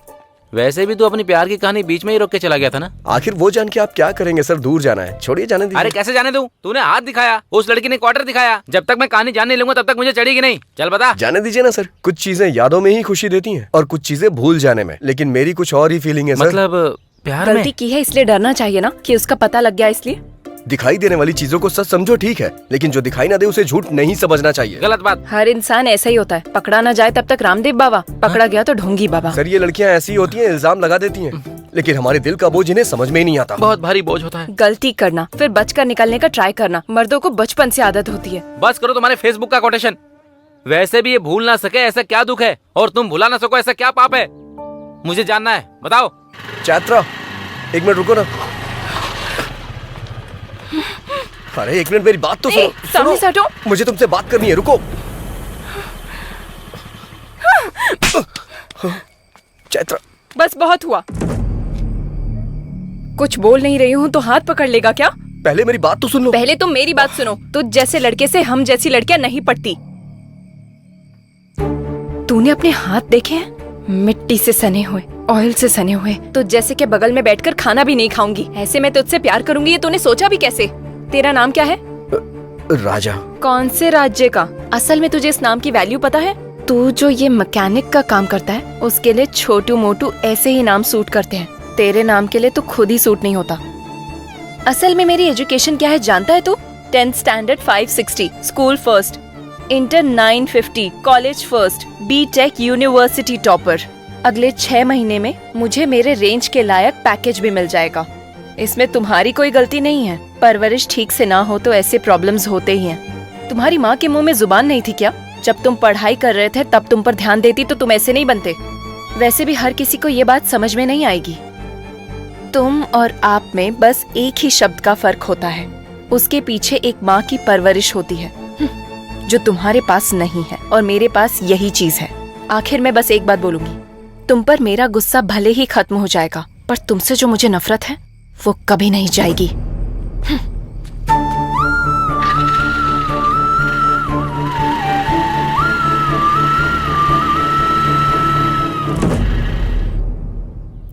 वैसे भी तू अपनी प्यार की कहानी बीच में ही रोक के चला गया था ना। आखिर वो जान के आप क्या करेंगे सर? दूर जाना है, छोड़िए जाने दीजिए। अरे कैसे जाने दूं? तूने हाथ दिखाया, उस लड़की ने क्वार्टर दिखाया। जब तक मैं कहानी जान नहीं लूंगा तब तक मुझे चढ़ेगी नहीं। चल बता। जाने दीजिए ना सर, कुछ चीजें यादों में ही खुशी देती हैं और कुछ चीजें भूल जाने में, लेकिन मेरी कुछ और ही फीलिंग है सर। मतलब प्यार में गलती की है इसलिए डरना चाहिए ना कि उसका पता लग गया इसलिए। दिखाई देने वाली चीजों को सच समझो ठीक है, लेकिन जो दिखाई ना दे उसे झूठ नहीं समझना चाहिए। गलत बात। हर इंसान ऐसा ही होता है, पकड़ा ना जाए तब तक रामदेव बाबा, पकड़ा गया तो ढोंगी बाबा। सर ये लड़कियां ऐसी होती हैं, इल्जाम लगा देती हैं, लेकिन हमारे दिल का बोझ इन्हें समझ में ही नहीं आता। बहुत भारी बोझ होता है। गलती करना फिर बचकर निकलने का ट्राई करना, मर्दों को बचपन से आदत होती है। बस करो तुम्हारे फेसबुक का कोटेशन। वैसे भी ये भूल ना सके ऐसा क्या दुख है, और तुम भुला ना सको ऐसा क्या पाप है? मुझे जानना है, बताओ। चैत्रा एक मिनट रुको ना। अरे एक मिनट मेरी बात तो सुनो। सामने से हटो। मुझे तुमसे बात करनी है, रुको। चैत्रा बस बहुत हुआ। कुछ बोल नहीं रही हूँ तो हाथ पकड़ लेगा क्या? पहले मेरी बात तो सुन लो। पहले तुम मेरी बात सुनो। तुझ जैसे लड़के से हम जैसी लड़कियां नहीं पटती। तूने अपने हाथ देखे हैं? मिट्टी से सने हुए, ऑयल से सने हुए। तो जैसे के बगल में बैठकर खाना भी नहीं खाऊंगी, ऐसे मैं तुझसे प्यार करूंगी ये तूने सोचा भी कैसे? तेरा नाम क्या है? राजा। कौन से राज्य का? असल में तुझे इस नाम की वैल्यू पता है? तू जो ये मैकेनिक का काम करता है उसके लिए छोटू मोटू ऐसे ही नाम सूट करते हैं। तेरे नाम के लिए तो खुद ही सूट नहीं होता। असल में मेरी एजुकेशन क्या है जानता है तू? 10th standard 560, school first, inter 950, college first, BTech university topper. अगले 6 महीने में मुझे मेरे रेंज के लायक पैकेज भी मिल जाएगा। इसमें तुम्हारी कोई गलती नहीं है। परवरिश ठीक से ना हो तो ऐसे प्रॉब्लम्स होते ही हैं। तुम्हारी माँ के मुंह में जुबान नहीं थी क्या? जब तुम पढ़ाई कर रहे थे तब तुम पर ध्यान देती तो तुम ऐसे नहीं बनते। वैसे भी हर किसी को ये बात समझ में नहीं आएगी। तुम और आप में बस एक ही शब्द का फर्क होता है। उसके पीछे एक माँ की परवरिश होती है जो तुम्हारे पास नहीं है, और मेरे पास यही चीज है। आखिर में बस एक बात बोलूंगी, तुम पर मेरा गुस्सा भले ही खत्म हो जाएगा, पर तुमसे जो मुझे नफरत है वो कभी नहीं जाएगी।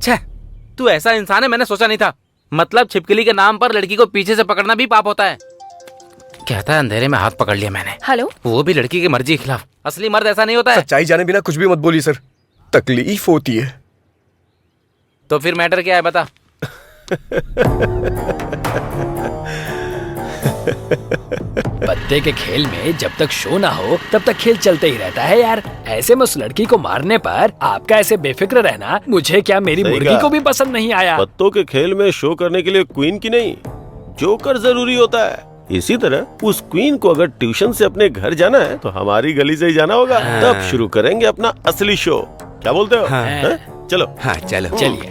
छे, तू ऐसा इंसान है मैंने सोचा नहीं था। मतलब छिपकली के नाम पर लड़की को पीछे से पकड़ना भी पाप होता है। कहता है अंधेरे में हाथ पकड़ लिया मैंने। हेलो, वो भी लड़की की मर्जी के खिलाफ। असली मर्द ऐसा नहीं होता है। सच्चाई जाने बिना कुछ भी मत बोलिए सर, तकलीफ होती है। तो फिर मैटर क्या है बता। पत्ते के खेल में जब तक शो ना हो तब तक खेल चलते ही रहता है यार। ऐसे में उस लड़की को मारने पर आपका ऐसे बेफिक्र रहना मुझे क्या मेरी मुर्गी को भी पसंद नहीं आया। पत्तों के खेल में शो करने के लिए क्वीन की नहीं जोकर जरूरी होता है। इसी तरह उस क्वीन को अगर ट्यूशन से अपने घर जाना है तो हमारी गली से ही जाना होगा। तब शुरू करेंगे अपना असली शो। क्या बोलते हो? चलो। हाँ चलो। चलिए।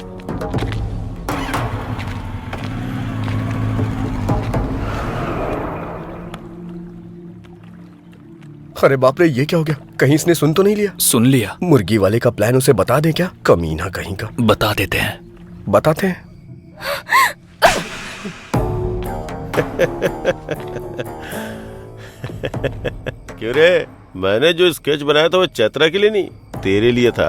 अरे बाप रे, ये क्या हो गया? कहीं इसने सुन तो नहीं लिया? सुन लिया। मुर्गी वाले का प्लान उसे बता दे क्या? कमीना कहीं का। बता देते हैं। बताते हैं। क्यों रे? मैंने जो स्केच बनाया था वो चैत्रा के लिए नहीं, तेरे लिए था।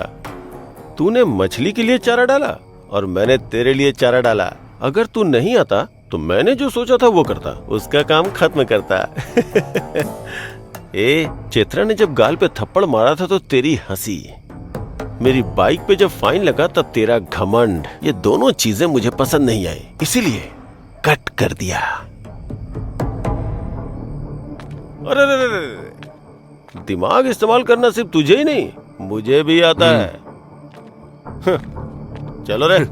तूने मछली के लिए चारा डाला और मैंने तेरे लिए चारा डाला। अगर तू नहीं आता तो मैंने जो सोचा था वो करता, उसका काम खत्म करता। ए, चैत्रा ने जब गाल पे थप्पड़ मारा था तो तेरी हंसी, मेरी बाइक पे जब फाइन लगा तब तेरा घमंड, ये दोनों चीजें मुझे पसंद नहीं आई, इसीलिए कट कर दिया। अरे रे रे रे, दिमाग इस्तेमाल करना सिर्फ तुझे ही नहीं मुझे भी आता है। चलो रे।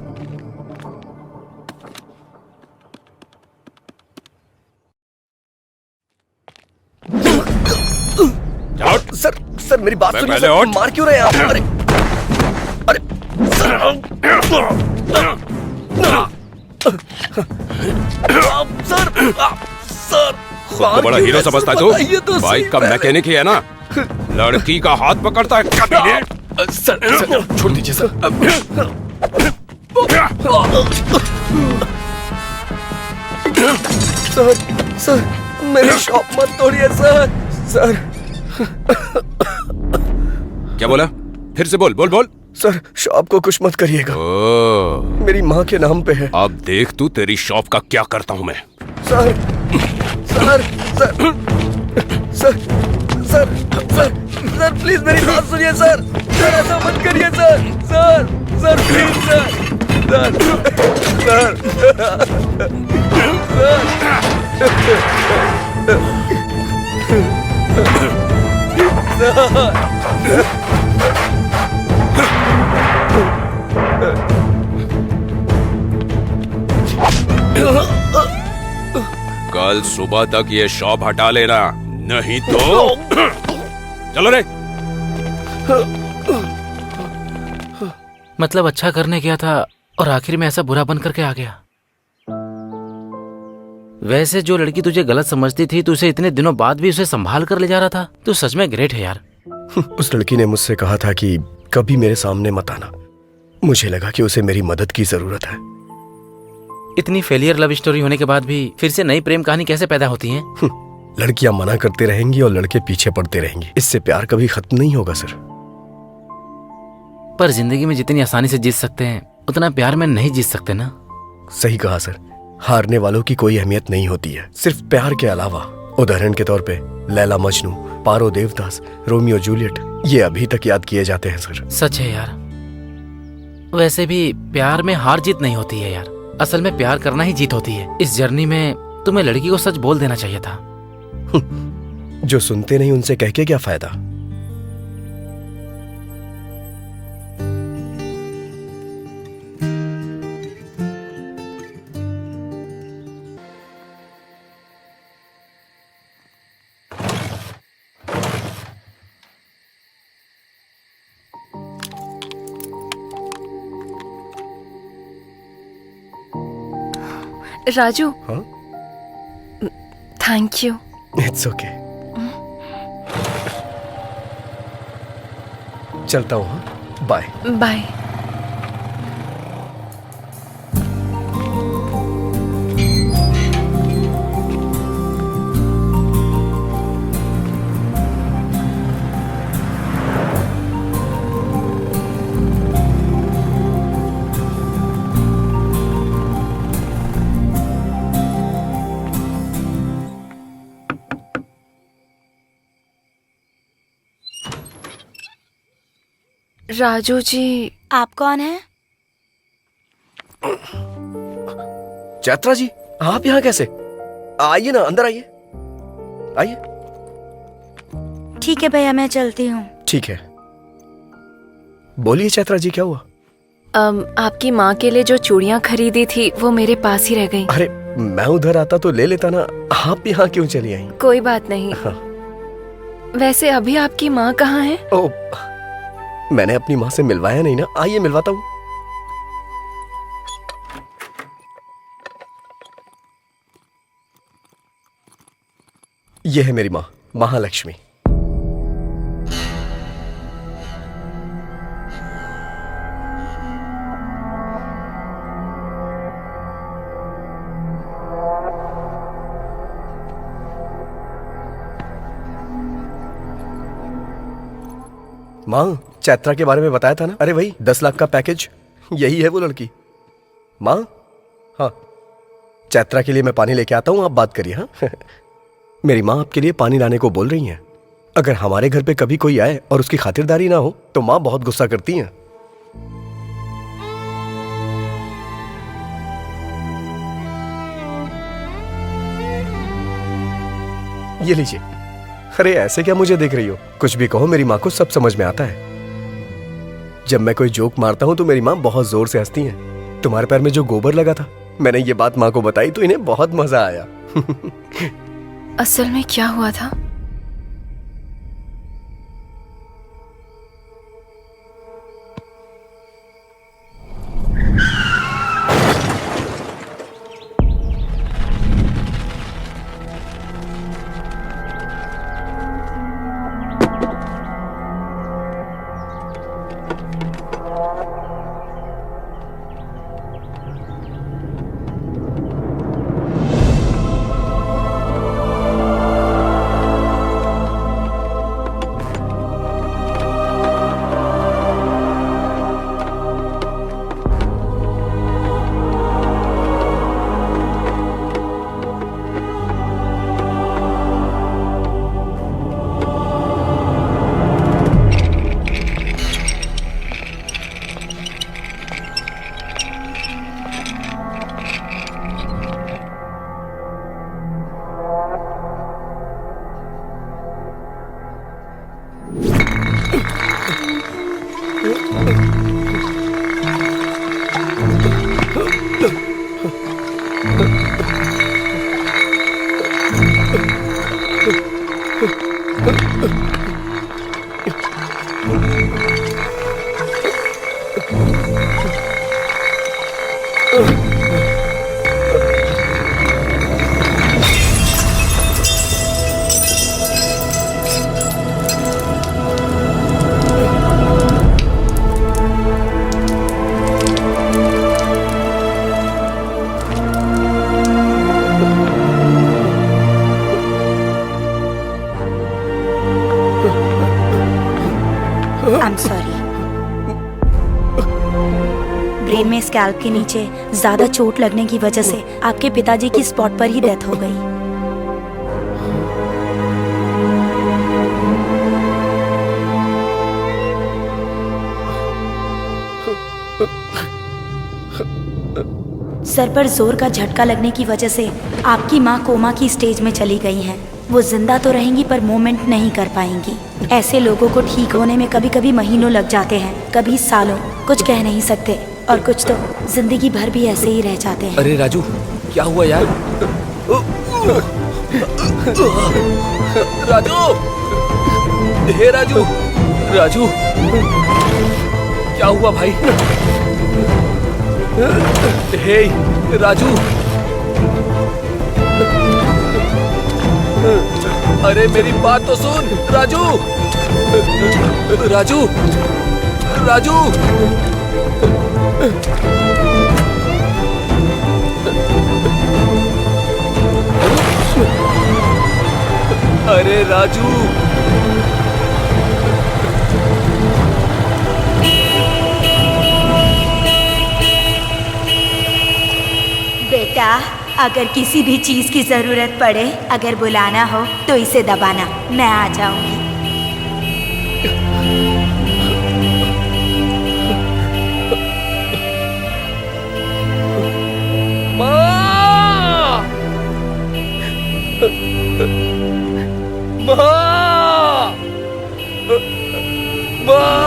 सर सर मेरी बात सुनिए सर, मार क्यों रहे हैं आप? अरे अरे सर सर खुद को बड़ा हीरो समझता है तू? बाइक का मैकेनिक ही है ना? लड़की का हाथ पकड़ता है कभी ने? सर छोड़ दीजिए सर। सर सर मेरी शॉप मत तोड़िए सर। सर क्या बोला? फिर से बोल बोल बोल। सर शॉप को कुछ मत करिएगा, मेरी माँ के नाम पे है। अब देख तू तेरी शॉप का क्या करता हूँ मैं। Sir sir sir sir sir sir sir please मेरी बात सुनिए सर। सर ऐसा मत करिए sir. Sir sir please sir. Sir कल सुबह तक ये शॉप हटा लेना, नहीं तो चलो रे। मतलब अच्छा करने गया था और आखिर में ऐसा बुरा बन करके आ गया। वैसे जो लड़की तुझे गलत समझती थी, तुझे इतने दिनों बाद भी उसे संभाल कर ले जा रहा था। तू सच में ग्रेट है यार। उस लड़की ने मुझसे कहा था कि कभी मेरे सामने मत आना। मुझे लगा कि उसे मेरी मदद की जरूरत है। इतनी फेलियर लव स्टोरी होने के बाद भी फिर से नई प्रेम कहानी कैसे पैदा होती है? लड़कियां मना करते रहेंगी और लड़के पीछे पड़ते रहेंगे, इससे प्यार कभी खत्म नहीं होगा सर। पर जिंदगी में जितनी आसानी से जीत सकते हैं उतना प्यार में नहीं जीत सकते ना। सही कहा सर, हारने वालों की कोई अहमियत नहीं होती है सिर्फ प्यार के अलावा। उदाहरण के तौर पे लैला मजनू, पारो देवदास, रोमियो जूलियट, ये अभी तक याद किए जाते हैं सर। सच है यार। वैसे भी प्यार में हार जीत नहीं होती है यार, असल में प्यार करना ही जीत होती है। इस जर्नी में तुम्हें लड़की को सच बोल देना चाहिए था। जो सुनते नहीं उनसे कह के क्या फायदा। राजू, हाँ? Thank you. It's okay. चलता हूँ, हाँ? Bye bye. राजू जी, आप कौन है? चैत्रा जी, आप यहाँ कैसे? आइए ना, अंदर आइए, आइए। ठीक है भैया, मैं चलती हूँ। ठीक है, बोलिए चैत्रा जी, क्या हुआ? आपकी माँ के लिए जो चूड़ियाँ खरीदी थी वो मेरे पास ही रह गई। अरे मैं उधर आता तो ले लेता ना, आप यहाँ क्यों चली आई? कोई बात नहीं। हाँ। वैसे अभी आपकी माँ कहाँ है? ओ, मैंने अपनी माँ से मिलवाया नहीं ना, आइए मिलवाता हूँ। यह है मेरी माँ, महालक्ष्मी। माँ, चैत्रा के बारे में बताया था ना? अरे वही 10 लाख का पैकेज, यही है वो लड़की। माँ, हाँ, चैत्रा के लिए मैं पानी लेके आता हूँ, आप बात करिए। हाँ मेरी माँ आपके लिए पानी लाने को बोल रही हैं। अगर हमारे घर पे कभी कोई आए और उसकी खातिरदारी ना हो तो माँ बहुत गुस्सा करती हैं। ये लीजिए। अरे ऐसे क्या मुझे देख रही हो? कुछ भी कहो, मेरी माँ को सब समझ में आता है। जब मैं कोई जोक मारता हूँ तो मेरी माँ बहुत जोर से हंसती हैं। तुम्हारे पैर में जो गोबर लगा था, मैंने ये बात माँ को बताई तो इन्हें बहुत मजा आया। असल में क्या हुआ था? I'm sorry. ब्रेन में स्कैल्प के नीचे ज्यादा चोट लगने की वजह से आपके पिताजी की स्पॉट पर ही डेथ हो गई। सर पर जोर का झटका लगने की वजह से आपकी माँ कोमा की स्टेज में चली गई हैं। वो जिंदा तो रहेंगी पर मूवमेंट नहीं कर पाएंगी। ऐसे लोगों को ठीक होने में कभी कभी महीनों लग जाते हैं, कभी सालों। कुछ कह नहीं सकते और कुछ तो जिंदगी भर भी ऐसे ही रह जाते हैं। अरे राजू, क्या हुआ यार? राजू, हे राजू, राजू, क्या हुआ भाई? हे राजू, अरे मेरी बात तो सुन राजू, राजू, राजू, अरे राजू, बेटा, अगर किसी भी चीज की जरूरत पड़े, अगर बुलाना हो तो इसे दबाना, मैं आ जाऊंगी। माँ! माँ!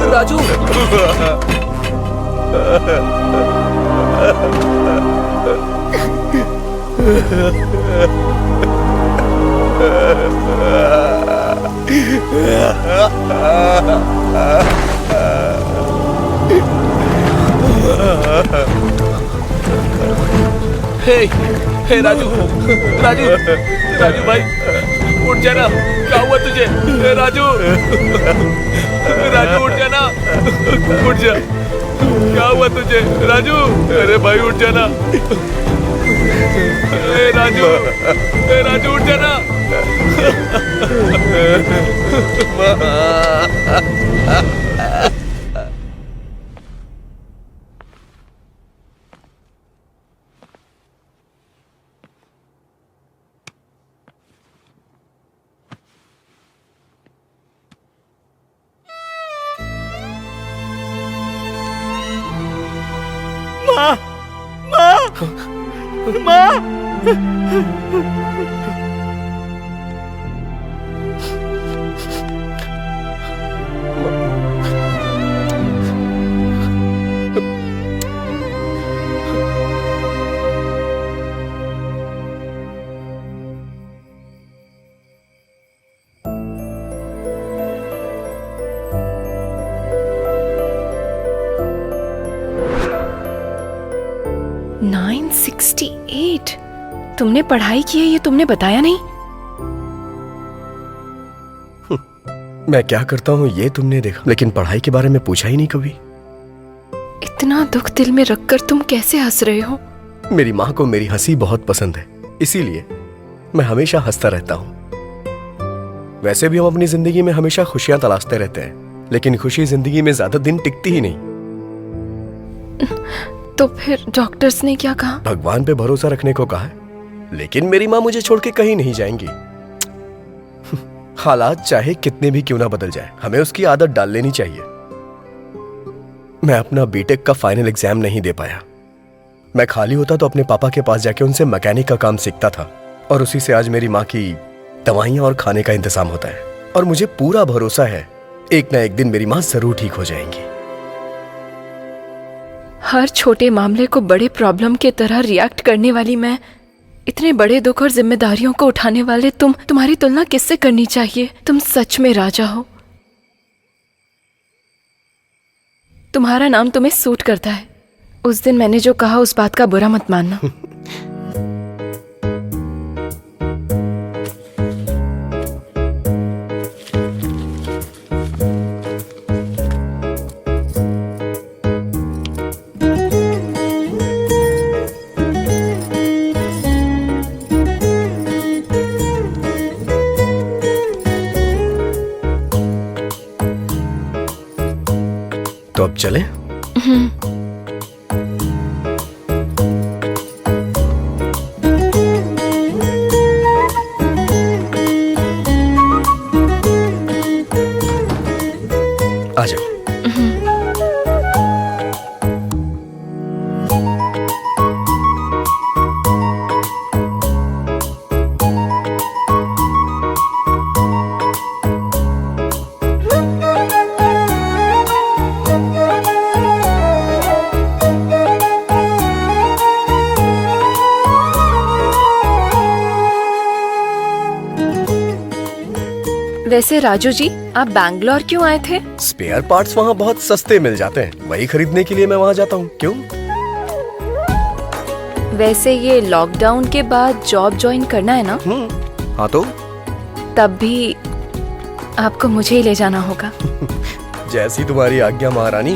राजू, हे राजू, राजू, राजू भाई, उठ जाना। क्या हुआ तुझे? हे राजू, राजू उठ जाना, उठ जा। क्या हुआ तुझे राजू? अरे भाई उठ जाना। हे राजू, हे राजू उठ जाना। तुमने पढ़ाई की है ये तुमने बताया नहीं। मैं क्या करता हूँ ये तुमने देखा, लेकिन पढ़ाई के बारे में पूछा ही नहीं कभी। इतना दुख दिल में रखकर तुम कैसे हंस रहे हो? मेरी माँ को मेरी हंसी बहुत पसंद है, इसीलिए मैं हमेशा हंसता रहता हूँ। वैसे भी हम अपनी जिंदगी में हमेशा खुशियां तलाशते रहते हैं, लेकिन खुशी जिंदगी में ज्यादा दिन टिकती ही नहीं। तो फिर डॉक्टर्स ने क्या कहा? भगवान पे भरोसा रखने को कहा है, लेकिन मेरी माँ मुझे छोड़ के कहीं नहीं जाएंगी। हालात चाहे कितने भी क्यों ना बदल जाए, हमें उसकी आदत डाल लेनी चाहिए। मैं अपना बीटेक का फाइनल एग्जाम नहीं दे पाया। मैं खाली होता तो अपने पापा के पास जाके उनसे मैकेनिक का काम सीखता था, और उसी से आज मेरी माँ की दवाइयां और खाने का इंतजाम होता है। और मुझे पूरा भरोसा है एक ना एक दिन मेरी माँ जरूर ठीक हो जाएंगी। हर छोटे मामले को बड़े प्रॉब्लम के तरह रिएक्ट करने वाली मैं, इतने बड़े दुख और जिम्मेदारियों को उठाने वाले तुम्हारी तुलना किससे करनी चाहिए? तुम सच में राजा हो। तुम्हारा नाम तुम्हें सूट करता है। उस दिन मैंने जो कहा उस बात का बुरा मत मानना। तो अब चलें? आ जाओ। वैसे राजू जी, आप बैंगलोर क्यों आए थे? स्पेयर पार्ट्स वहाँ बहुत सस्ते मिल जाते हैं, वही खरीदने के लिए मैं वहाँ जाता हूँ। क्यों? वैसे ये लॉकडाउन के बाद जॉब ज्वाइन करना है ना? हाँ तो तब भी आपको मुझे ही ले जाना होगा। जैसी तुम्हारी आज्ञा महारानी।